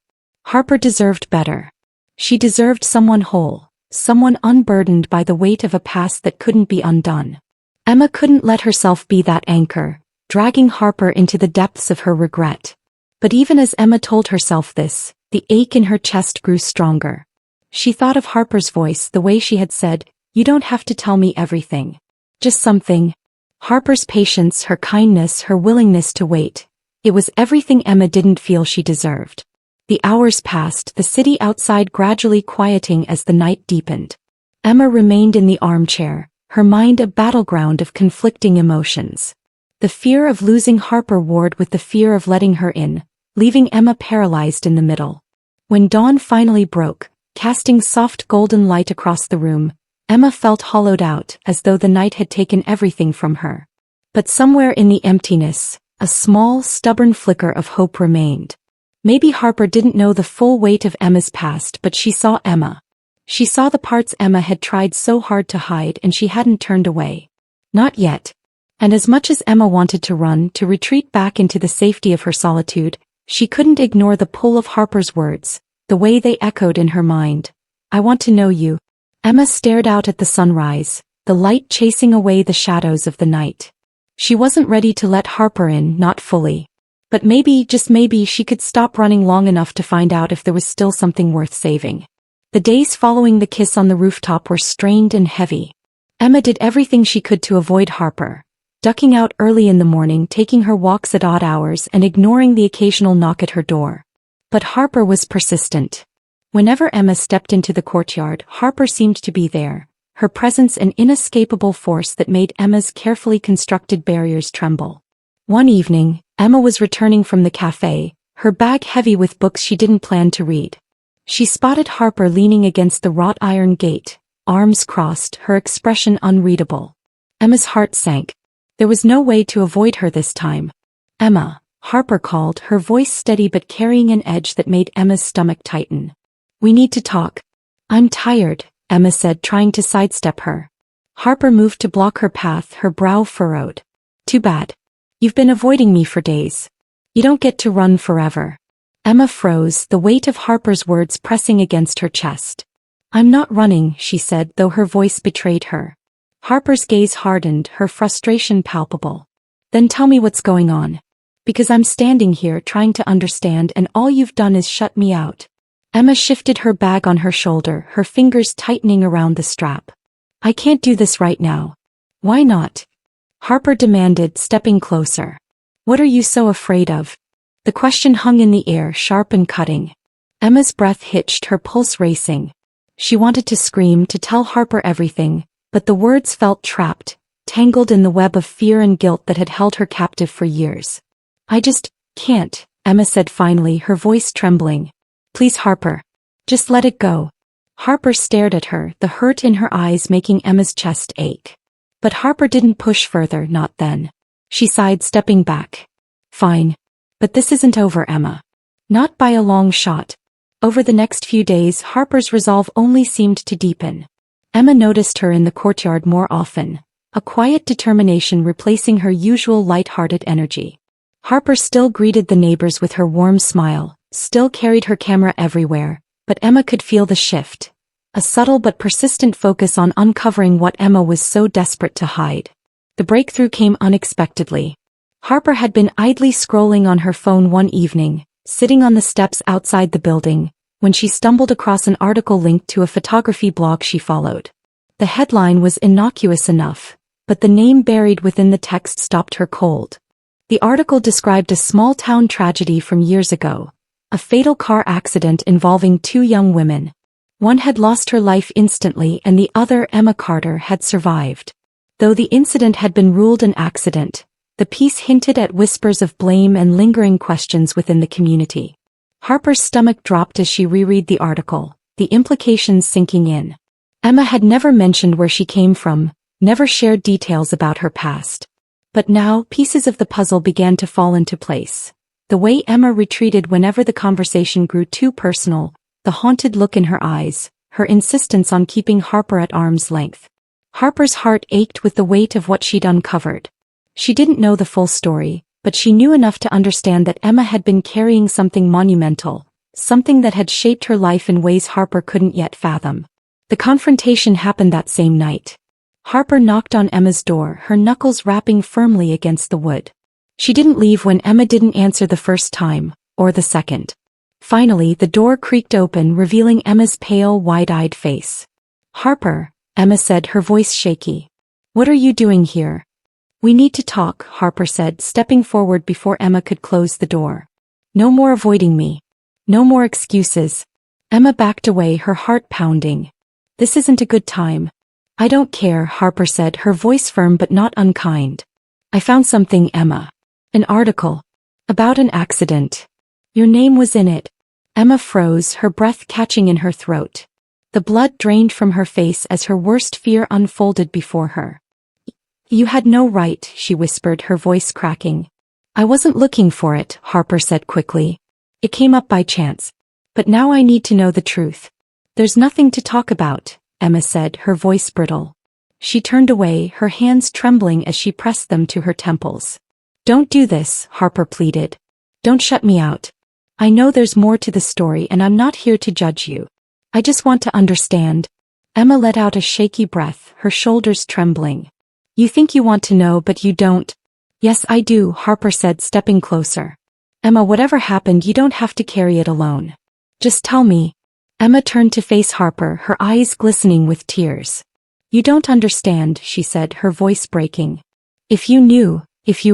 Harper deserved better. She deserved someone whole, someone unburdened by the weight of a past that couldn't be undone. Emma couldn't let herself be that anchor, dragging Harper into the depths of her regret. But even as Emma told herself this, the ache in her chest grew stronger. She thought of Harper's voice, the way she had said, "You don't have to tell me everything. Just something." Harper's patience, her kindness, her willingness to wait. It was everything Emma didn't feel she deserved. The hours passed, the city outside gradually quieting as the night deepened. Emma remained in the armchair, her mind a battleground of conflicting emotions. The fear of losing Harper warred with the fear of letting her in, leaving Emma paralyzed in the middle. When dawn finally broke, casting soft golden light across the room, Emma felt hollowed out, as though the night had taken everything from her. But somewhere in the emptiness, a small, stubborn flicker of hope remained. Maybe Harper didn't know the full weight of Emma's past, but she saw Emma. She saw the parts Emma had tried so hard to hide, and she hadn't turned away. Not yet. And as much as Emma wanted to run, to retreat back into the safety of her solitude, she couldn't ignore the pull of Harper's words, the way they echoed in her mind. I want to know you. Emma stared out at the sunrise, the light chasing away the shadows of the night. She wasn't ready to let Harper in, not fully. But maybe, just maybe, she could stop running long enough to find out if there was still something worth saving. The days following the kiss on the rooftop were strained and heavy. Emma did everything she could to avoid Harper, ducking out early in the morning, taking her walks at odd hours, and ignoring the occasional knock at her door. But Harper was persistent. Whenever Emma stepped into the courtyard, Harper seemed to be there, her presence an inescapable force that made Emma's carefully constructed barriers tremble. One evening, Emma was returning from the cafe, her bag heavy with books she didn't plan to read. She spotted Harper leaning against the wrought iron gate, arms crossed, her expression unreadable. Emma's heart sank. There was no way to avoid her this time. Emma, Harper called, her voice steady but carrying an edge that made Emma's stomach tighten. We need to talk. I'm tired, Emma said, trying to sidestep her. Harper moved to block her path, her brow furrowed. Too bad. You've been avoiding me for days. You don't get to run forever. Emma froze, the weight of Harper's words pressing against her chest. I'm not running, she said, though her voice betrayed her. Harper's gaze hardened, her frustration palpable. Then tell me what's going on. Because I'm standing here trying to understand, and all you've done is shut me out. Emma shifted her bag on her shoulder, her fingers tightening around the strap. I can't do this right now. Why not? Harper demanded, stepping closer. What are you so afraid of? The question hung in the air, sharp and cutting. Emma's breath hitched, her pulse racing. She wanted to scream, to tell Harper everything, but the words felt trapped, tangled in the web of fear and guilt that had held her captive for years. I just can't, Emma said finally, her voice trembling. Please, Harper. Just let it go. Harper stared at her, the hurt in her eyes making Emma's chest ache. But Harper didn't push further, not then. She sighed, stepping back. Fine. But this isn't over, Emma. Not by a long shot. Over the next few days, Harper's resolve only seemed to deepen. Emma noticed her in the courtyard more often, a quiet determination replacing her usual light-hearted energy. Harper still greeted the neighbors with her warm smile, still carried her camera everywhere, but Emma could feel the shift. A subtle but persistent focus on uncovering what Emma was so desperate to hide. The breakthrough came unexpectedly. Harper had been idly scrolling on her phone one evening, sitting on the steps outside the building, when she stumbled across an article linked to a photography blog she followed. The headline was innocuous enough, but the name buried within the text stopped her cold. The article described a small-town tragedy from years ago, a fatal car accident involving two young women. One had lost her life instantly and the other, Emma Carter, had survived. Though the incident had been ruled an accident, the piece hinted at whispers of blame and lingering questions within the community. Harper's stomach dropped as she reread the article, the implications sinking in. Emma had never mentioned where she came from, never shared details about her past. But now, pieces of the puzzle began to fall into place. The way Emma retreated whenever the conversation grew too personal, the haunted look in her eyes, her insistence on keeping Harper at arm's length. Harper's heart ached with the weight of what she'd uncovered. She didn't know the full story, but she knew enough to understand that Emma had been carrying something monumental, something that had shaped her life in ways Harper couldn't yet fathom. The confrontation happened that same night. Harper knocked on Emma's door, her knuckles rapping firmly against the wood. She didn't leave when Emma didn't answer the first time, or the second. Finally, the door creaked open, revealing Emma's pale, wide-eyed face. Harper, Emma said, her voice shaky. What are you doing here? We need to talk, Harper said, stepping forward before Emma could close the door. No more avoiding me. No more excuses. Emma backed away, her heart pounding. This isn't a good time. I don't care, Harper said, her voice firm but not unkind. I found something, Emma. An article. About an accident. Your name was in it. Emma froze, her breath catching in her throat. The blood drained from her face as her worst fear unfolded before her. You had no right, she whispered, her voice cracking. I wasn't looking for it, Harper said quickly. It came up by chance. But now I need to know the truth. There's nothing to talk about, Emma said, her voice brittle. She turned away, her hands trembling as she pressed them to her temples. Don't do this, Harper pleaded. Don't shut me out. I know there's more to the story and I'm not here to judge you. I just want to understand. Emma let out a shaky breath, her shoulders trembling. You think you want to know but you don't. Yes, I do, Harper said, stepping closer. Emma, whatever happened, you don't have to carry it alone. Just tell me. Emma turned to face Harper, her eyes glistening with tears. You don't understand, she said, her voice breaking. If you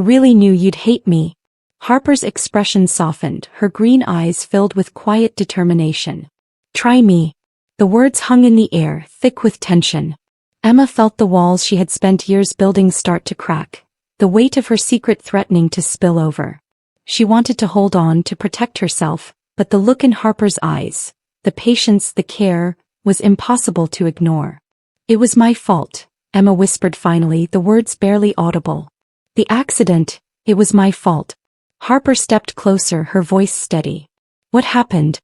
really knew, you'd hate me. Harper's expression softened, her green eyes filled with quiet determination. Try me. The words hung in the air, thick with tension. Emma felt the walls she had spent years building start to crack, the weight of her secret threatening to spill over. She wanted to hold on, to protect herself, but the look in Harper's eyes, the patience, the care, was impossible to ignore. It was my fault, Emma whispered finally, the words barely audible. The accident, it was my fault. Harper stepped closer, her voice steady. What happened?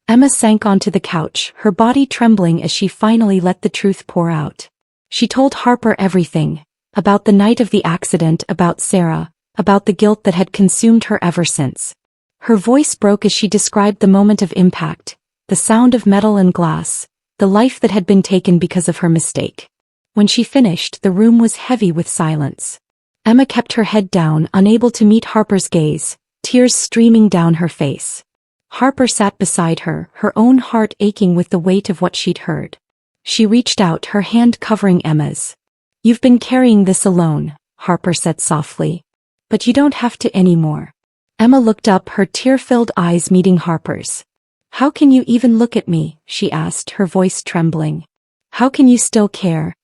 Emma sank onto the couch, her body trembling as she finally let the truth pour out. She told Harper everything. About the night of the accident, about Sarah, about the guilt that had consumed her ever since. Her voice broke as she described the moment of impact, the sound of metal and glass, the life that had been taken because of her mistake. When she finished, the room was heavy with silence. Emma kept her head down, unable to meet Harper's gaze, tears streaming down her face. Harper sat beside her, her own heart aching with the weight of what she'd heard. She reached out, her hand covering Emma's. You've been carrying this alone, Harper said softly. But you don't have to anymore. Emma looked up, her tear-filled eyes meeting Harper's. How can you even look at me? She asked, her voice trembling. How can you still care?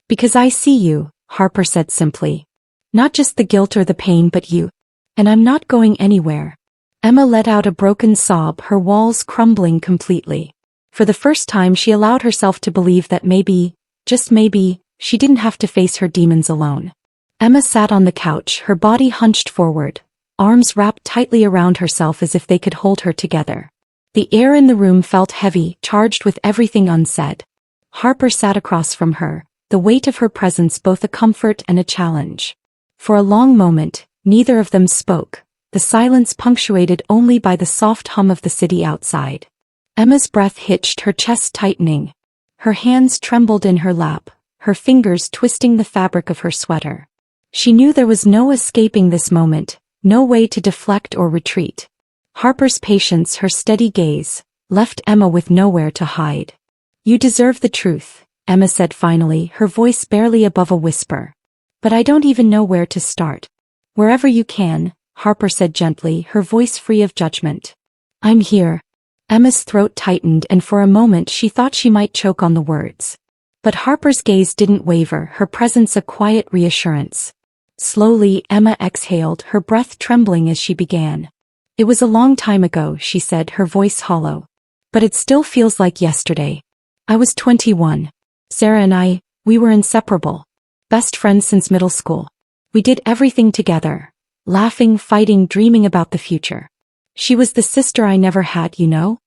Because I see you, Harper said simply. Not just the guilt or the pain, but you. And I'm not going anywhere. Emma let out a broken sob, her walls crumbling completely. For the first time she allowed herself to believe that maybe, just maybe, she didn't have to face her demons alone. Emma sat on the couch, her body hunched forward, arms wrapped tightly around herself as if they could hold her together. The air in the room felt heavy, charged with everything unsaid. Harper sat across from her, the weight of her presence both a comfort and a challenge. For a long moment, neither of them spoke, the silence punctuated only by the soft hum of the city outside. Emma's breath hitched, her chest tightening. Her hands trembled in her lap, her fingers twisting the fabric of her sweater. She knew there was no escaping this moment, no way to deflect or retreat. Harper's patience, her steady gaze, left Emma with nowhere to hide. You deserve the truth, Emma said finally, her voice barely above a whisper. But I don't even know where to start. Wherever you can, Harper said gently, her voice free of judgment. I'm here. Emma's throat tightened and for a moment she thought she might choke on the words. But Harper's gaze didn't waver, her presence a quiet reassurance. Slowly, Emma exhaled, her breath trembling as she began. It was a long time ago, she said, her voice hollow. But it still feels like yesterday. I was 21. Sarah and I, we were inseparable. Best friends since middle school. We did everything together. Laughing, fighting, dreaming about the future. She was the sister I never had, you know?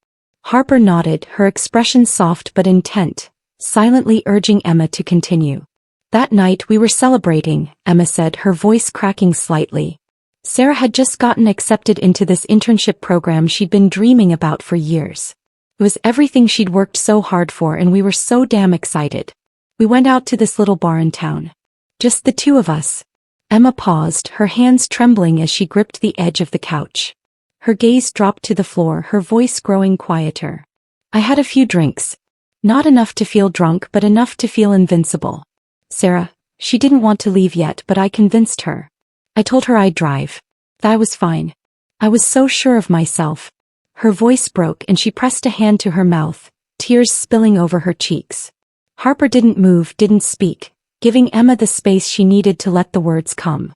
Harper nodded, her expression soft but intent, silently urging Emma to continue. That night we were celebrating, Emma said, her voice cracking slightly. Sarah had just gotten accepted into this internship program she'd been dreaming about for years. It was everything she'd worked so hard for and we were so damn excited. We went out to this little bar in town. Just the two of us. Emma paused, her hands trembling as she gripped the edge of the couch. Her gaze dropped to the floor, her voice growing quieter. I had a few drinks. Not enough to feel drunk but enough to feel invincible. Sarah, she didn't want to leave yet but I convinced her. I told her I'd drive. That I was fine. I was so sure of myself. Her voice broke and she pressed a hand to her mouth, tears spilling over her cheeks. Harper didn't move, didn't speak, giving Emma the space she needed to let the words come.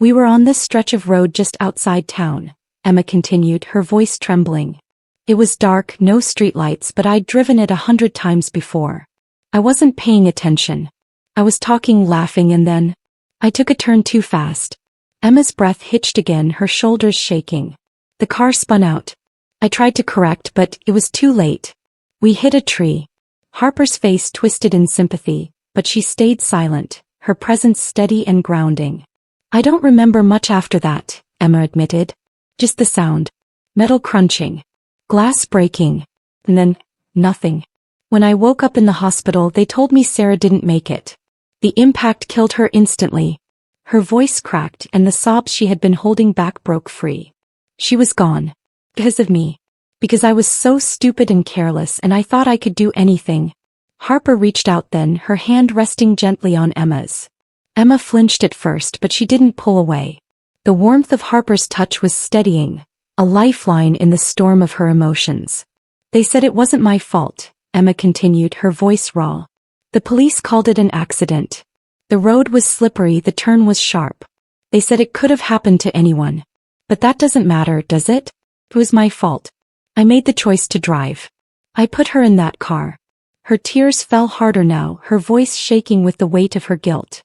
We were on this stretch of road just outside town, Emma continued, her voice trembling. It was dark, no streetlights, but I'd driven it 100 times before. I wasn't paying attention. I was talking, laughing, and then I took a turn too fast. Emma's breath hitched again, her shoulders shaking. The car spun out. I tried to correct, but it was too late. We hit a tree. Harper's face twisted in sympathy, but she stayed silent, her presence steady and grounding. I don't remember much after that, Emma admitted. Just the sound. Metal crunching. Glass breaking. And then, nothing. When I woke up in the hospital, they told me Sarah didn't make it. The impact killed her instantly. Her voice cracked and the sobs she had been holding back broke free. She was gone. Because of me. Because I was so stupid and careless and I thought I could do anything. Harper reached out then, her hand resting gently on Emma's. Emma flinched at first, but she didn't pull away. The warmth of Harper's touch was steadying, a lifeline in the storm of her emotions. They said it wasn't my fault, Emma continued, her voice raw. The police called it an accident. The road was slippery, the turn was sharp. They said it could have happened to anyone. But that doesn't matter, does it? It was my fault. I made the choice to drive. I put her in that car. Her tears fell harder now, her voice shaking with the weight of her guilt.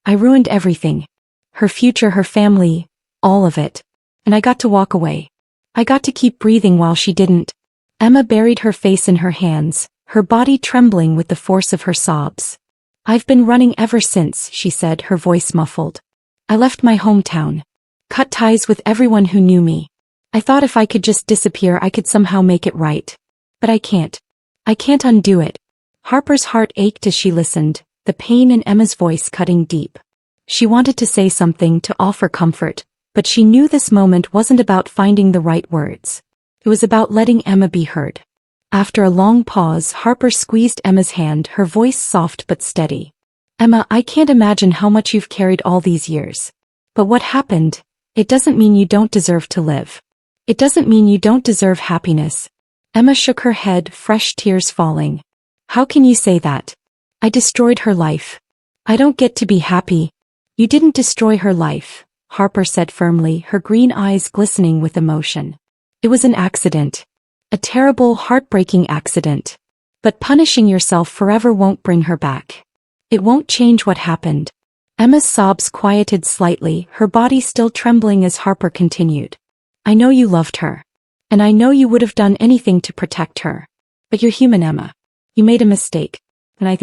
I ruined everything. Her future, her family, all of it. And I got to walk away. I got to keep breathing while she didn't. Emma buried her face in her hands, her body trembling with the force of her sobs. I've been running ever since, she said, her voice muffled. I left my hometown. Cut ties with everyone who knew me. I thought if I could just disappear I could somehow make it right. But I can't. I can't undo it. Harper's heart ached as she listened, the pain in Emma's voice cutting deep. She wanted to say something, to offer comfort, but she knew this moment wasn't about finding the right words. It was about letting Emma be heard. After a long pause, Harper squeezed Emma's hand, her voice soft but steady. Emma, I can't imagine how much you've carried all these years. But what happened, it doesn't mean you don't deserve to live. It doesn't mean you don't deserve happiness. Emma shook her head, fresh tears falling. How can you say that? I destroyed her life. I don't get to be happy. You didn't destroy her life, Harper said firmly, her green eyes glistening with emotion. It was an accident. A terrible, heartbreaking accident. But punishing yourself forever won't bring her back. It won't change what happened. Emma's sobs quieted slightly, her body still trembling as Harper continued. I know you loved her. And I know you would have done anything to protect her. But you're human, Emma. You made a mistake. And I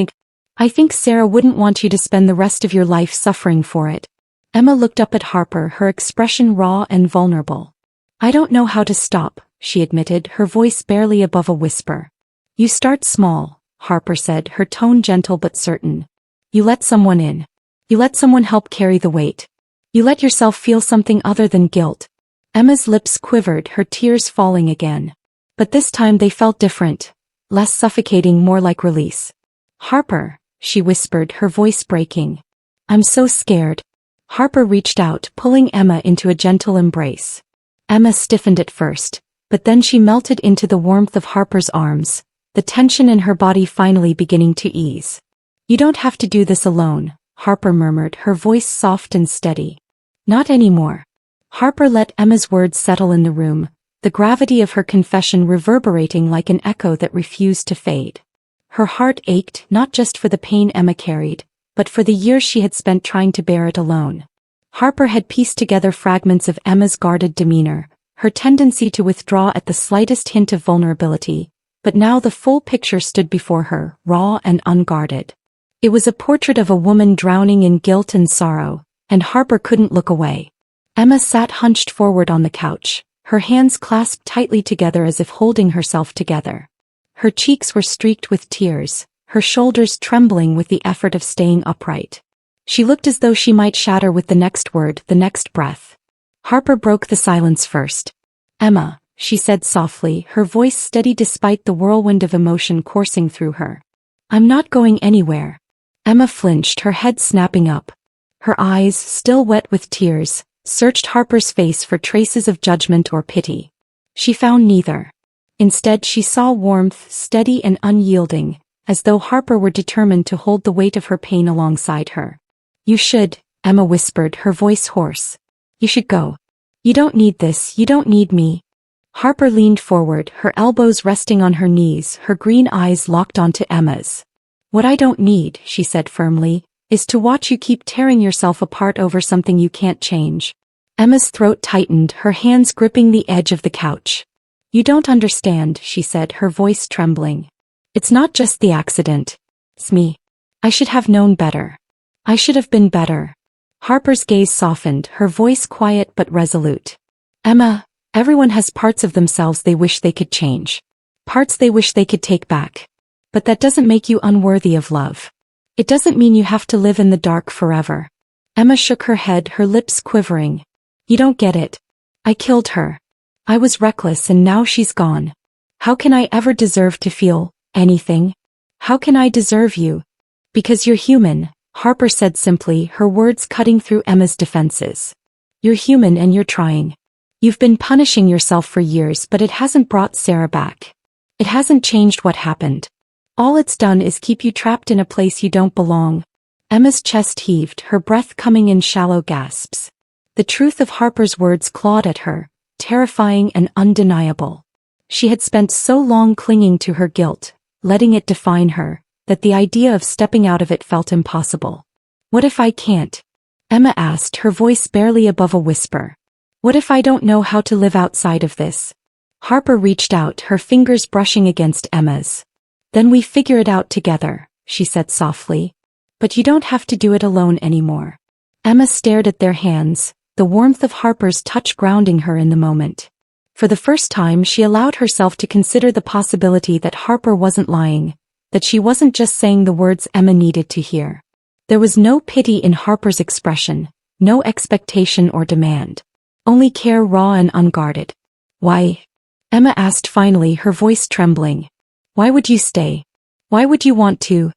think Sarah wouldn't want you to spend the rest of your life suffering for it. Emma looked up at Harper, her expression raw and vulnerable. I don't know how to stop, she admitted, her voice barely above a whisper. You start small, Harper said, her tone gentle but certain. You let someone in. You let someone help carry the weight. You let yourself feel something other than guilt. Emma's lips quivered, her tears falling again. But this time they felt different. Less suffocating, more like release. Harper, she whispered, her voice breaking. I'm so scared. Harper reached out, pulling Emma into a gentle embrace. Emma stiffened at first, but then she melted into the warmth of Harper's arms, the tension in her body finally beginning to ease. You don't have to do this alone, Harper murmured, her voice soft and steady. Not anymore. Harper let Emma's words settle in the room, the gravity of her confession reverberating like an echo that refused to fade. Her heart ached not just for the pain Emma carried, but for the years she had spent trying to bear it alone. Harper had pieced together fragments of Emma's guarded demeanor, her tendency to withdraw at the slightest hint of vulnerability, but now the full picture stood before her, raw and unguarded. It was a portrait of a woman drowning in guilt and sorrow, and Harper couldn't look away. Emma sat hunched forward on the couch, her hands clasped tightly together as if holding herself together. Her cheeks were streaked with tears, her shoulders trembling with the effort of staying upright. She looked as though she might shatter with the next word, the next breath. Harper broke the silence first. Emma, she said softly, her voice steady despite the whirlwind of emotion coursing through her. I'm not going anywhere. Emma flinched, her head snapping up. Her eyes, still wet with tears, searched Harper's face for traces of judgment or pity. She found neither. Instead, she saw warmth, steady and unyielding, as though Harper were determined to hold the weight of her pain alongside her. You should, Emma whispered, her voice hoarse. You should go. You don't need this, you don't need me. Harper leaned forward, her elbows resting on her knees, her green eyes locked onto Emma's. What I don't need, she said firmly, is to watch you keep tearing yourself apart over something you can't change. Emma's throat tightened, her hands gripping the edge of the couch. You don't understand, she said, her voice trembling. It's not just the accident. It's me. I should have known better. I should have been better. Harper's gaze softened, her voice quiet but resolute. Emma, everyone has parts of themselves they wish they could change. Parts they wish they could take back. But that doesn't make you unworthy of love. It doesn't mean you have to live in the dark forever. Emma shook her head, her lips quivering. You don't get it. I killed her. I was reckless and now she's gone. How can I ever deserve to feel anything? How can I deserve you? Because you're human, Harper said simply, her words cutting through Emma's defenses. You're human and you're trying. You've been punishing yourself for years, but it hasn't brought Sarah back. It hasn't changed what happened. All it's done is keep you trapped in a place you don't belong. Emma's chest heaved, her breath coming in shallow gasps. The truth of Harper's words clawed at her, terrifying and undeniable. She had spent so long clinging to her guilt, letting it define her, that the idea of stepping out of it felt impossible. What if I can't? Emma asked, her voice barely above a whisper. What if I don't know how to live outside of this? Harper reached out, her fingers brushing against Emma's. Then we figure it out together, she said softly. But you don't have to do it alone anymore. Emma stared at their hands, the warmth of Harper's touch grounding her in the moment. For the first time she allowed herself to consider the possibility that Harper wasn't lying, that she wasn't just saying the words Emma needed to hear. There was no pity in Harper's expression, no expectation or demand. Only care, raw and unguarded. Why? Emma asked finally, her voice trembling. Why would you stay? Why would you want to?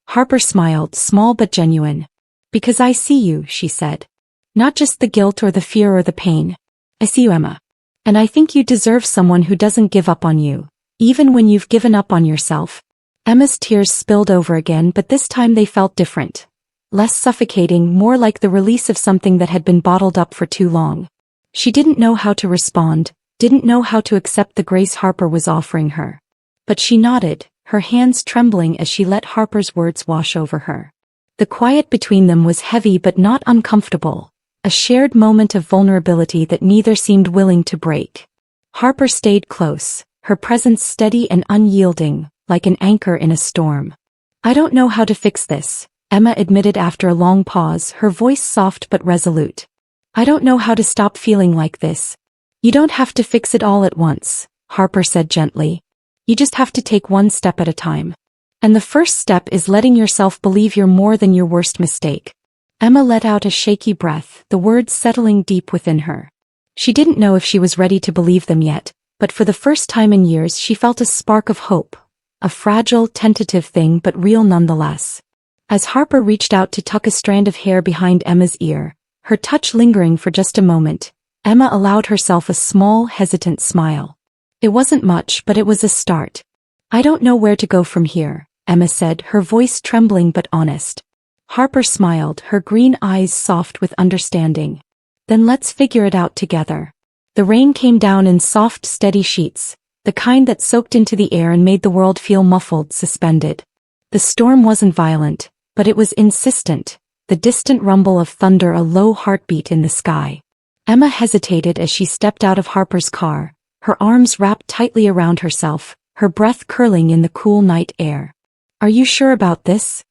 Harper smiled, small but genuine. Because I see you, she said. Not just the guilt or the fear or the pain. I see you, Emma. And I think you deserve someone who doesn't give up on you, even when you've given up on yourself. Emma's tears spilled over again, but this time they felt different. Less suffocating, more like the release of something that had been bottled up for too long. She didn't know how to respond, didn't know how to accept the grace Harper was offering her. But she nodded, her hands trembling as she let Harper's words wash over her. The quiet between them was heavy but not uncomfortable, a shared moment of vulnerability that neither seemed willing to break. Harper stayed close, her presence steady and unyielding, like an anchor in a storm. I don't know how to fix this, Emma admitted after a long pause, her voice soft but resolute. I don't know how to stop feeling like this. You don't have to fix it all at once, Harper said gently. You just have to take one step at a time. And the first step is letting yourself believe you're more than your worst mistake. Emma let out a shaky breath, the words settling deep within her. She didn't know if she was ready to believe them yet, but for the first time in years she felt a spark of hope. A fragile, tentative thing but real nonetheless. As Harper reached out to tuck a strand of hair behind Emma's ear, her touch lingering for just a moment, Emma allowed herself a small, hesitant smile. It wasn't much, but it was a start. I don't know where to go from here, Emma said, her voice trembling but honest. Harper smiled, her green eyes soft with understanding. Then let's figure it out together. The rain came down in soft, steady sheets, the kind that soaked into the air and made the world feel muffled, suspended. The storm wasn't violent, but it was insistent, the distant rumble of thunder, a low heartbeat in the sky. Emma hesitated as she stepped out of Harper's car, her arms wrapped tightly around herself, her breath curling in the cool night air. Are you sure about this?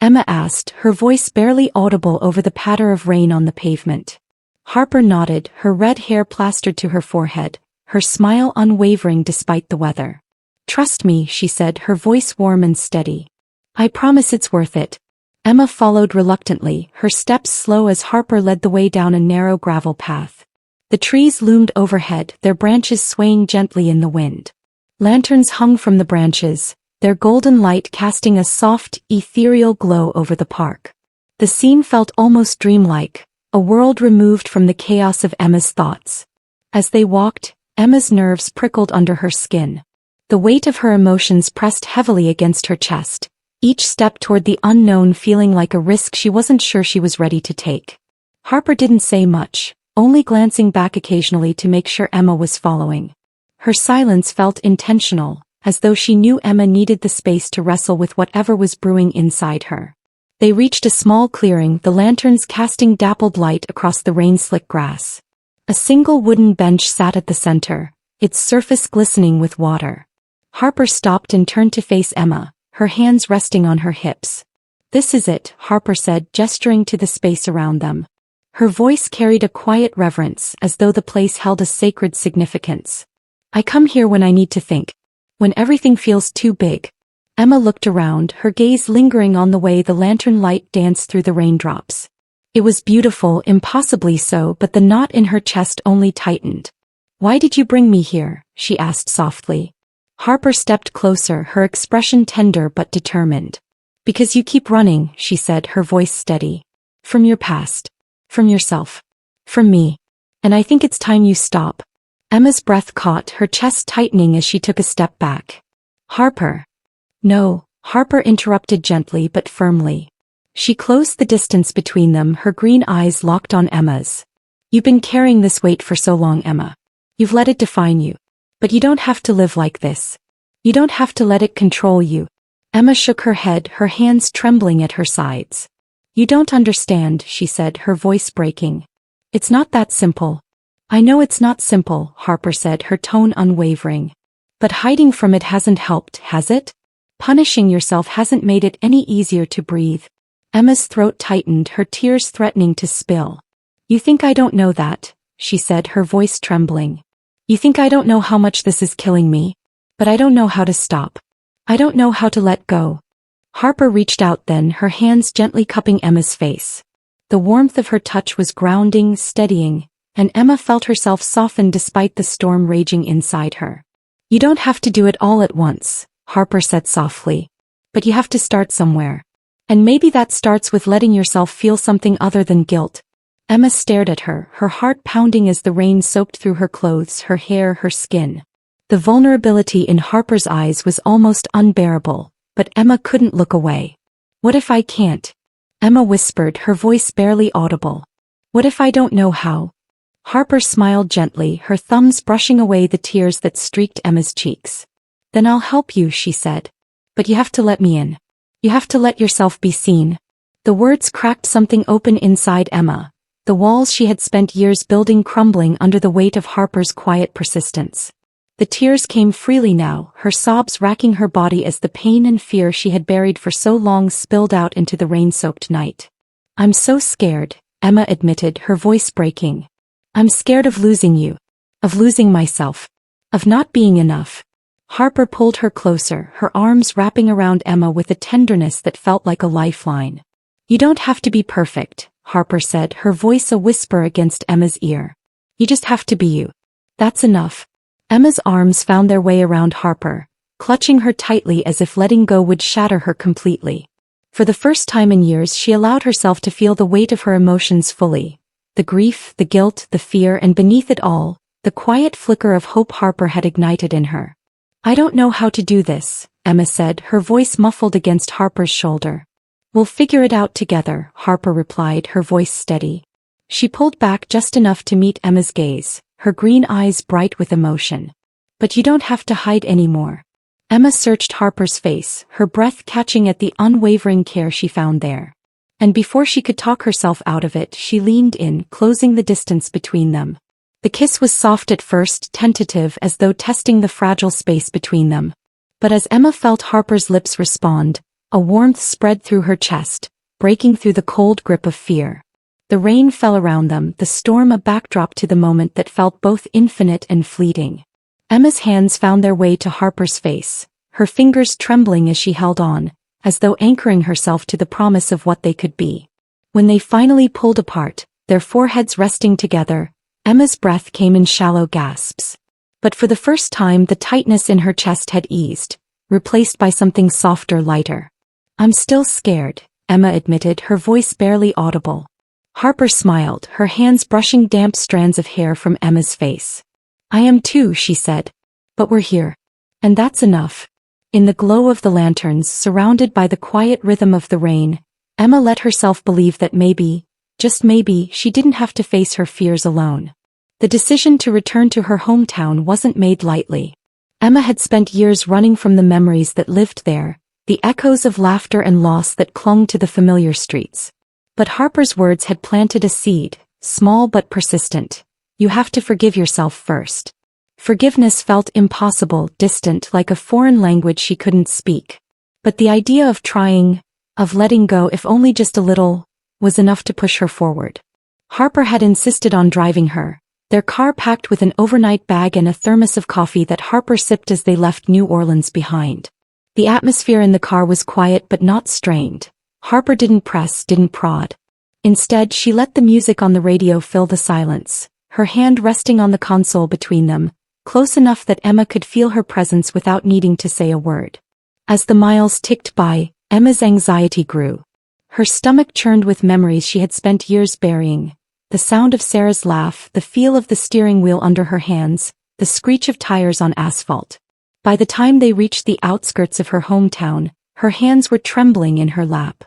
Emma asked, her voice barely audible over the patter of rain on the pavement. Harper nodded, her red hair plastered to her forehead, her smile unwavering despite the weather. Trust me, she said, her voice warm and steady. I promise it's worth it. Emma followed reluctantly, her steps slow as Harper led the way down a narrow gravel path. The trees loomed overhead, their branches swaying gently in the wind. Lanterns hung from the branches, their golden light casting a soft, ethereal glow over the park. The scene felt almost dreamlike, a world removed from the chaos of Emma's thoughts. As they walked, Emma's nerves prickled under her skin. The weight of her emotions pressed heavily against her chest, each step toward the unknown feeling like a risk she wasn't sure she was ready to take. Harper didn't say much, only glancing back occasionally to make sure Emma was following. Her silence felt intentional, as though she knew Emma needed the space to wrestle with whatever was brewing inside her. They reached a small clearing, the lanterns casting dappled light across the rain-slick grass. A single wooden bench sat at the center, its surface glistening with water. Harper stopped and turned to face Emma, her hands resting on her hips. "This is it," Harper said, gesturing to the space around them. Her voice carried a quiet reverence, as though the place held a sacred significance. "I come here when I need to think. When everything feels too big." Emma looked around, her gaze lingering on the way the lantern light danced through the raindrops. It was beautiful, impossibly so, but the knot in her chest only tightened. "Why did you bring me here?" she asked softly. Harper stepped closer, her expression tender but determined. "Because you keep running," she said, her voice steady. "From your past. From yourself. From me. And I think it's time you stop." Emma's breath caught, her chest tightening as she took a step back. "Harper." "No," Harper interrupted gently but firmly. She closed the distance between them, her green eyes locked on Emma's. "You've been carrying this weight for so long, Emma. You've let it define you. But you don't have to live like this. You don't have to let it control you." Emma shook her head, her hands trembling at her sides. "You don't understand," she said, her voice breaking. "It's not that simple." "I know it's not simple," Harper said, her tone unwavering. "But hiding from it hasn't helped, has it? Punishing yourself hasn't made it any easier to breathe." Emma's throat tightened, her tears threatening to spill. "You think I don't know that," she said, her voice trembling. "You think I don't know how much this is killing me? But I don't know how to stop. I don't know how to let go." Harper reached out then, her hands gently cupping Emma's face. The warmth of her touch was grounding, steadying, and Emma felt herself soften despite the storm raging inside her. "You don't have to do it all at once," Harper said softly. "But you have to start somewhere. And maybe that starts with letting yourself feel something other than guilt." Emma stared at her, her heart pounding as the rain soaked through her clothes, her hair, her skin. The vulnerability in Harper's eyes was almost unbearable, but Emma couldn't look away. "What if I can't?" Emma whispered, her voice barely audible. "What if I don't know how?" Harper smiled gently, her thumbs brushing away the tears that streaked Emma's cheeks. "Then I'll help you," she said. "But you have to let me in. You have to let yourself be seen." The words cracked something open inside Emma, the walls she had spent years building crumbling under the weight of Harper's quiet persistence. The tears came freely now, her sobs racking her body as the pain and fear she had buried for so long spilled out into the rain-soaked night. "I'm so scared," Emma admitted, her voice breaking. "I'm scared of losing you. Of losing myself. Of not being enough." Harper pulled her closer, her arms wrapping around Emma with a tenderness that felt like a lifeline. "You don't have to be perfect," Harper said, her voice a whisper against Emma's ear. "You just have to be you. That's enough." Emma's arms found their way around Harper, clutching her tightly as if letting go would shatter her completely. For the first time in years she allowed herself to feel the weight of her emotions fully. The grief, the guilt, the fear, and beneath it all, the quiet flicker of hope Harper had ignited in her. "I don't know how to do this," Emma said, her voice muffled against Harper's shoulder. "We'll figure it out together," Harper replied, her voice steady. She pulled back just enough to meet Emma's gaze, her green eyes bright with emotion. "But you don't have to hide anymore." Emma searched Harper's face, her breath catching at the unwavering care she found there. And before she could talk herself out of it, she leaned in, closing the distance between them. The kiss was soft at first, tentative, as though testing the fragile space between them. But as Emma felt Harper's lips respond, a warmth spread through her chest, breaking through the cold grip of fear. The rain fell around them, the storm a backdrop to the moment that felt both infinite and fleeting. Emma's hands found their way to Harper's face, her fingers trembling as she held on, as though anchoring herself to the promise of what they could be. When they finally pulled apart, their foreheads resting together, Emma's breath came in shallow gasps. But for the first time the tightness in her chest had eased, replaced by something softer, lighter. "I'm still scared," Emma admitted, her voice barely audible. Harper smiled, her hands brushing damp strands of hair from Emma's face. "I am too," she said. "But we're here. And that's enough." In the glow of the lanterns, surrounded by the quiet rhythm of the rain, Emma let herself believe that maybe, Just maybe she didn't have to face her fears alone. The decision to return to her hometown wasn't made lightly. Emma had spent years running from the memories that lived there, the echoes of laughter and loss that clung to the familiar streets. But Harper's words had planted a seed, small but persistent. You have to forgive yourself first. Forgiveness felt impossible, distant, like a foreign language she couldn't speak. But the idea of trying, of letting go if only just a little, was enough to push her forward. Harper had insisted on driving her, their car packed with an overnight bag and a thermos of coffee that Harper sipped as they left New Orleans behind. The atmosphere in the car was quiet but not strained. Harper didn't press, didn't prod. Instead, she let the music on the radio fill the silence, her hand resting on the console between them, close enough that Emma could feel her presence without needing to say a word. As the miles ticked by, Emma's anxiety grew. Her stomach churned with memories she had spent years burying. The sound of Sarah's laugh, the feel of the steering wheel under her hands, the screech of tires on asphalt. By the time they reached the outskirts of her hometown, her hands were trembling in her lap.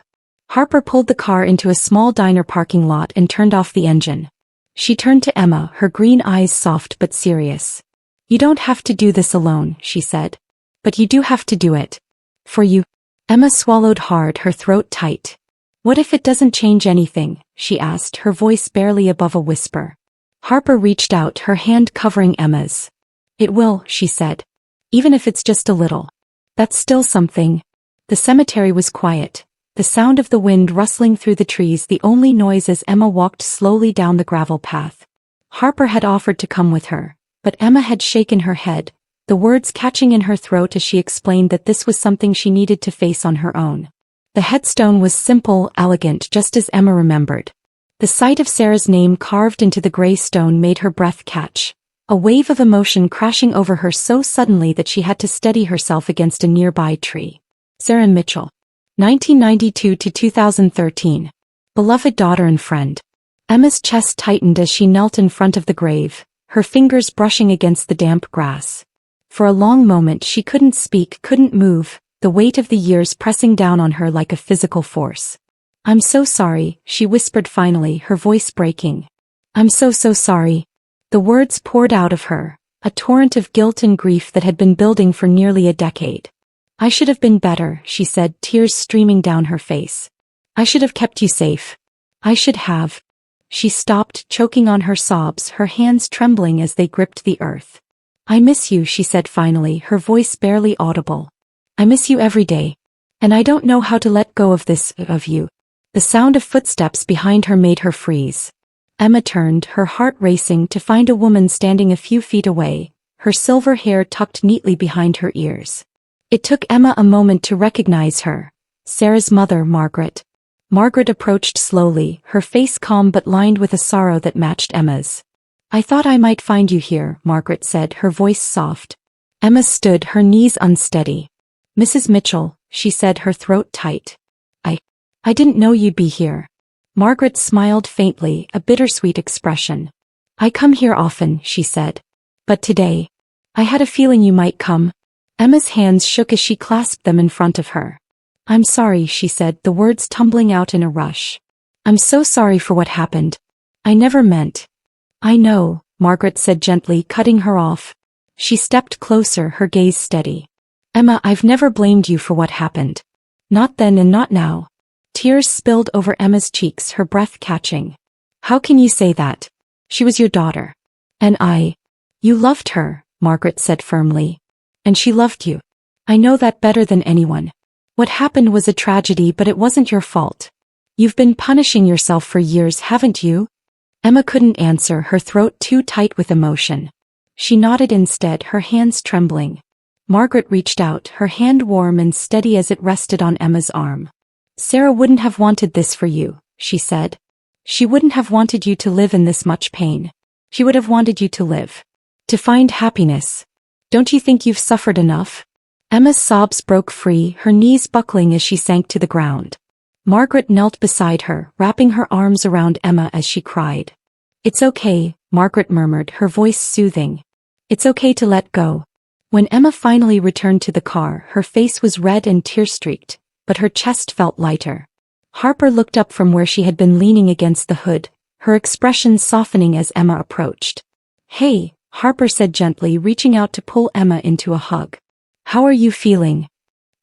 Harper pulled the car into a small diner parking lot and turned off the engine. She turned to Emma, her green eyes soft but serious. You don't have to do this alone, she said. But you do have to do it. For you. Emma swallowed hard, her throat tight. What if it doesn't change anything? She asked, her voice barely above a whisper. Harper reached out, her hand covering Emma's. It will, she said. Even if it's just a little. That's still something. The cemetery was quiet. The sound of the wind rustling through the trees the only noise as Emma walked slowly down the gravel path. Harper had offered to come with her, but Emma had shaken her head, the words catching in her throat as she explained that this was something she needed to face on her own. The headstone was simple, elegant, just as Emma remembered. The sight of Sarah's name carved into the gray stone made her breath catch, a wave of emotion crashing over her so suddenly that she had to steady herself against a nearby tree. Sarah Mitchell. 1992 to 2013. Beloved daughter and friend. Emma's chest tightened as she knelt in front of the grave, her fingers brushing against the damp grass. For a long moment she couldn't speak, couldn't move, the weight of the years pressing down on her like a physical force. I'm so sorry, she whispered finally, her voice breaking. I'm so sorry. The words poured out of her, a torrent of guilt and grief that had been building for nearly a decade. I should have been better, she said, tears streaming down her face. I should have kept you safe. I should have. She stopped, choking on her sobs, her hands trembling as they gripped the earth. I miss you, she said finally, her voice barely audible. I miss you every day. And I don't know how to let go of this, of you. The sound of footsteps behind her made her freeze. Emma turned, her heart racing, to find a woman standing a few feet away, her silver hair tucked neatly behind her ears. It took Emma a moment to recognize her. Sarah's mother, Margaret. Margaret approached slowly, her face calm but lined with a sorrow that matched Emma's. I thought I might find you here, Margaret said, her voice soft. Emma stood, her knees unsteady. Mrs. Mitchell, she said, her throat tight. I didn't know you'd be here. Margaret smiled faintly, a bittersweet expression. I come here often, she said. But today, I had a feeling you might come. Emma's hands shook as she clasped them in front of her. I'm sorry, she said, the words tumbling out in a rush. I'm so sorry for what happened. I never meant. I know, Margaret said gently, cutting her off. She stepped closer, her gaze steady. Emma, I've never blamed you for what happened. Not then and not now. Tears spilled over Emma's cheeks, her breath catching. How can you say that? She was your daughter. And You loved her, Margaret said firmly. And she loved you. I know that better than anyone. What happened was a tragedy, but it wasn't your fault. You've been punishing yourself for years, haven't you? Emma couldn't answer, her throat too tight with emotion. She nodded instead, her hands trembling. Margaret reached out, her hand warm and steady as it rested on Emma's arm. Sarah wouldn't have wanted this for you, she said. She wouldn't have wanted you to live in this much pain. She would have wanted you to live. To find happiness. Don't you think you've suffered enough? Emma's sobs broke free, her knees buckling as she sank to the ground. Margaret knelt beside her, wrapping her arms around Emma as she cried. It's okay, Margaret murmured, her voice soothing. It's okay to let go. When Emma finally returned to the car, her face was red and tear-streaked, but her chest felt lighter. Harper looked up from where she had been leaning against the hood, her expression softening as Emma approached. "Hey," Harper said gently, reaching out to pull Emma into a hug. "How are you feeling?"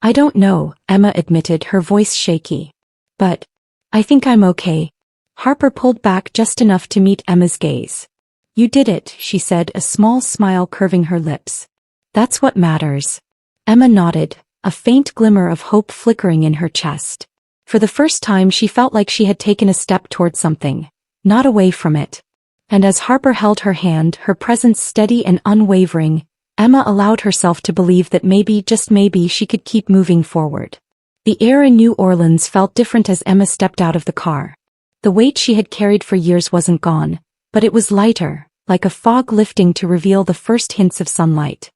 "I don't know," Emma admitted, her voice shaky. "But I think I'm okay." Harper pulled back just enough to meet Emma's gaze. "You did it," she said, a small smile curving her lips. "That's what matters." Emma nodded, a faint glimmer of hope flickering in her chest. For the first time she felt like she had taken a step toward something, not away from it. And as Harper held her hand, her presence steady and unwavering, Emma allowed herself to believe that maybe, just maybe, she could keep moving forward. The air in New Orleans felt different as Emma stepped out of the car. The weight she had carried for years wasn't gone, but it was lighter, like a fog lifting to reveal the first hints of sunlight.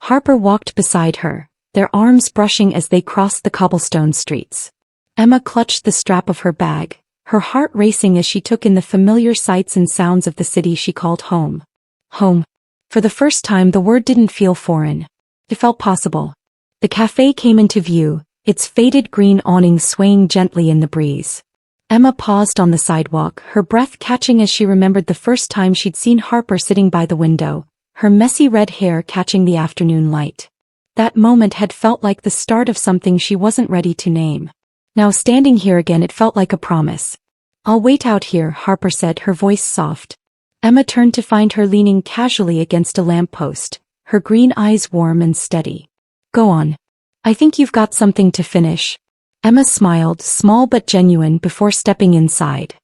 Harper walked beside her, their arms brushing as they crossed the cobblestone streets. Emma clutched the strap of her bag, her heart racing as she took in the familiar sights and sounds of the city she called home. Home. For the first time the word didn't feel foreign. It felt possible. The cafe came into view, its faded green awning swaying gently in the breeze. Emma paused on the sidewalk, her breath catching as she remembered the first time she'd seen Harper sitting by the window, her messy red hair catching the afternoon light. That moment had felt like the start of something she wasn't ready to name. Now standing here again it felt like a promise. "I'll wait out here," Harper said, her voice soft. Emma turned to find her leaning casually against a lamppost, her green eyes warm and steady. "Go on. I think you've got something to finish." Emma smiled, small but genuine, before stepping inside.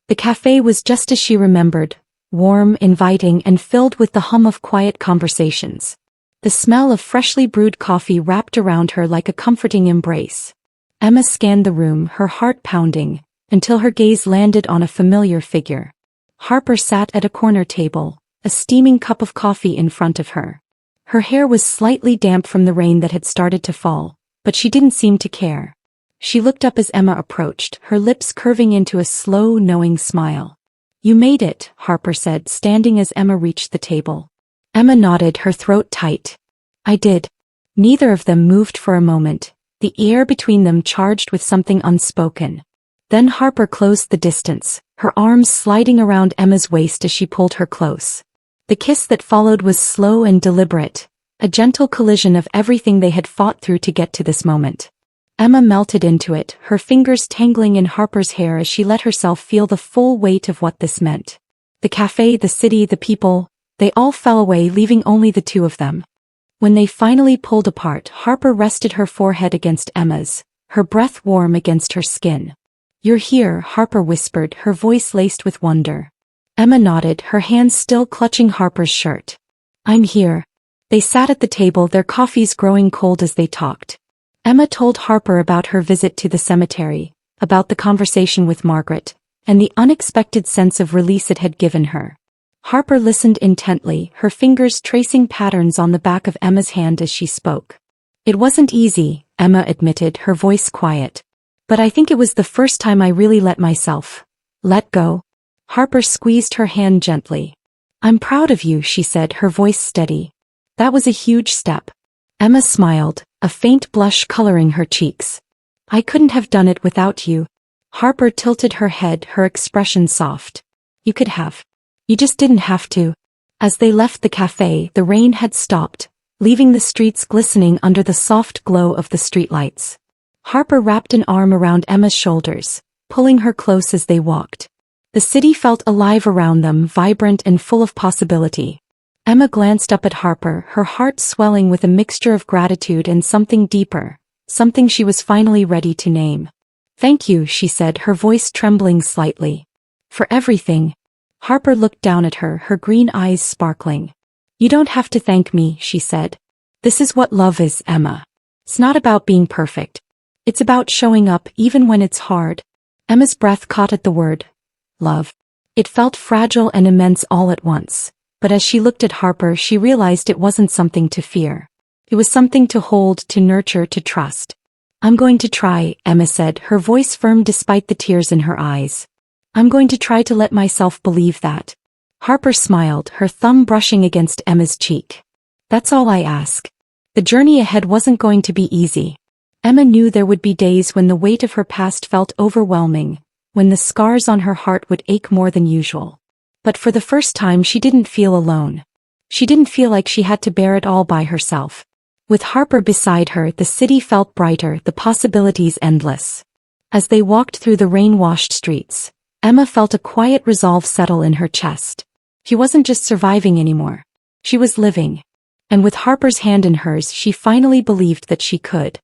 The cafe was just as she remembered, warm, inviting, and filled with the hum of quiet conversations. The smell of freshly brewed coffee wrapped around her like a comforting embrace. Emma scanned the room, her heart pounding, until her gaze landed on a familiar figure. Harper sat at a corner table, a steaming cup of coffee in front of her. Her hair was slightly damp from the rain that had started to fall, but she didn't seem to care. She looked up as Emma approached, her lips curving into a slow, knowing smile. "You made it," Harper said, standing as Emma reached the table. Emma nodded, her throat tight. "I did." Neither of them moved for a moment, the air between them charged with something unspoken. Then Harper closed the distance, her arms sliding around Emma's waist as she pulled her close. The kiss that followed was slow and deliberate, a gentle collision of everything they had fought through to get to this moment. Emma melted into it, her fingers tangling in Harper's hair as she let herself feel the full weight of what this meant. The cafe, the city, the people, they all fell away, leaving only the two of them. When they finally pulled apart, Harper rested her forehead against Emma's, her breath warm against her skin. "You're here," Harper whispered, her voice laced with wonder. Emma nodded, her hands still clutching Harper's shirt. "I'm here." They sat at the table, their coffees growing cold as they talked. Emma told Harper about her visit to the cemetery, about the conversation with Margaret, and the unexpected sense of release it had given her. Harper listened intently, her fingers tracing patterns on the back of Emma's hand as she spoke. "It wasn't easy," Emma admitted, her voice quiet. "But I think it was the first time I really let myself let go." Harper squeezed her hand gently. "I'm proud of you," she said, her voice steady. "That was a huge step." Emma smiled, a faint blush coloring her cheeks. "I couldn't have done it without you." Harper tilted her head, her expression soft. "You could have. You just didn't have to." As they left the cafe, the rain had stopped, leaving the streets glistening under the soft glow of the streetlights. Harper wrapped an arm around Emma's shoulders, pulling her close as they walked. The city felt alive around them, vibrant and full of possibility. Emma glanced up at Harper, her heart swelling with a mixture of gratitude and something deeper, something she was finally ready to name. "Thank you," she said, her voice trembling slightly. "For everything." Harper looked down at her, her green eyes sparkling. "You don't have to thank me," she said. "This is what love is, Emma. It's not about being perfect. It's about showing up even when it's hard." Emma's breath caught at the word love. It felt fragile and immense all at once, but as she looked at Harper she realized it wasn't something to fear. It was something to hold, to nurture, to trust. "I'm going to try," Emma said, her voice firm despite the tears in her eyes. "I'm going to try to let myself believe that." Harper smiled, her thumb brushing against Emma's cheek. "That's all I ask." The journey ahead wasn't going to be easy. Emma knew there would be days when the weight of her past felt overwhelming, when the scars on her heart would ache more than usual. But for the first time she didn't feel alone. She didn't feel like she had to bear it all by herself. With Harper beside her, the city felt brighter, the possibilities endless. As they walked through the rain-washed streets, Emma felt a quiet resolve settle in her chest. She wasn't just surviving anymore. She was living. And with Harper's hand in hers, she finally believed that she could.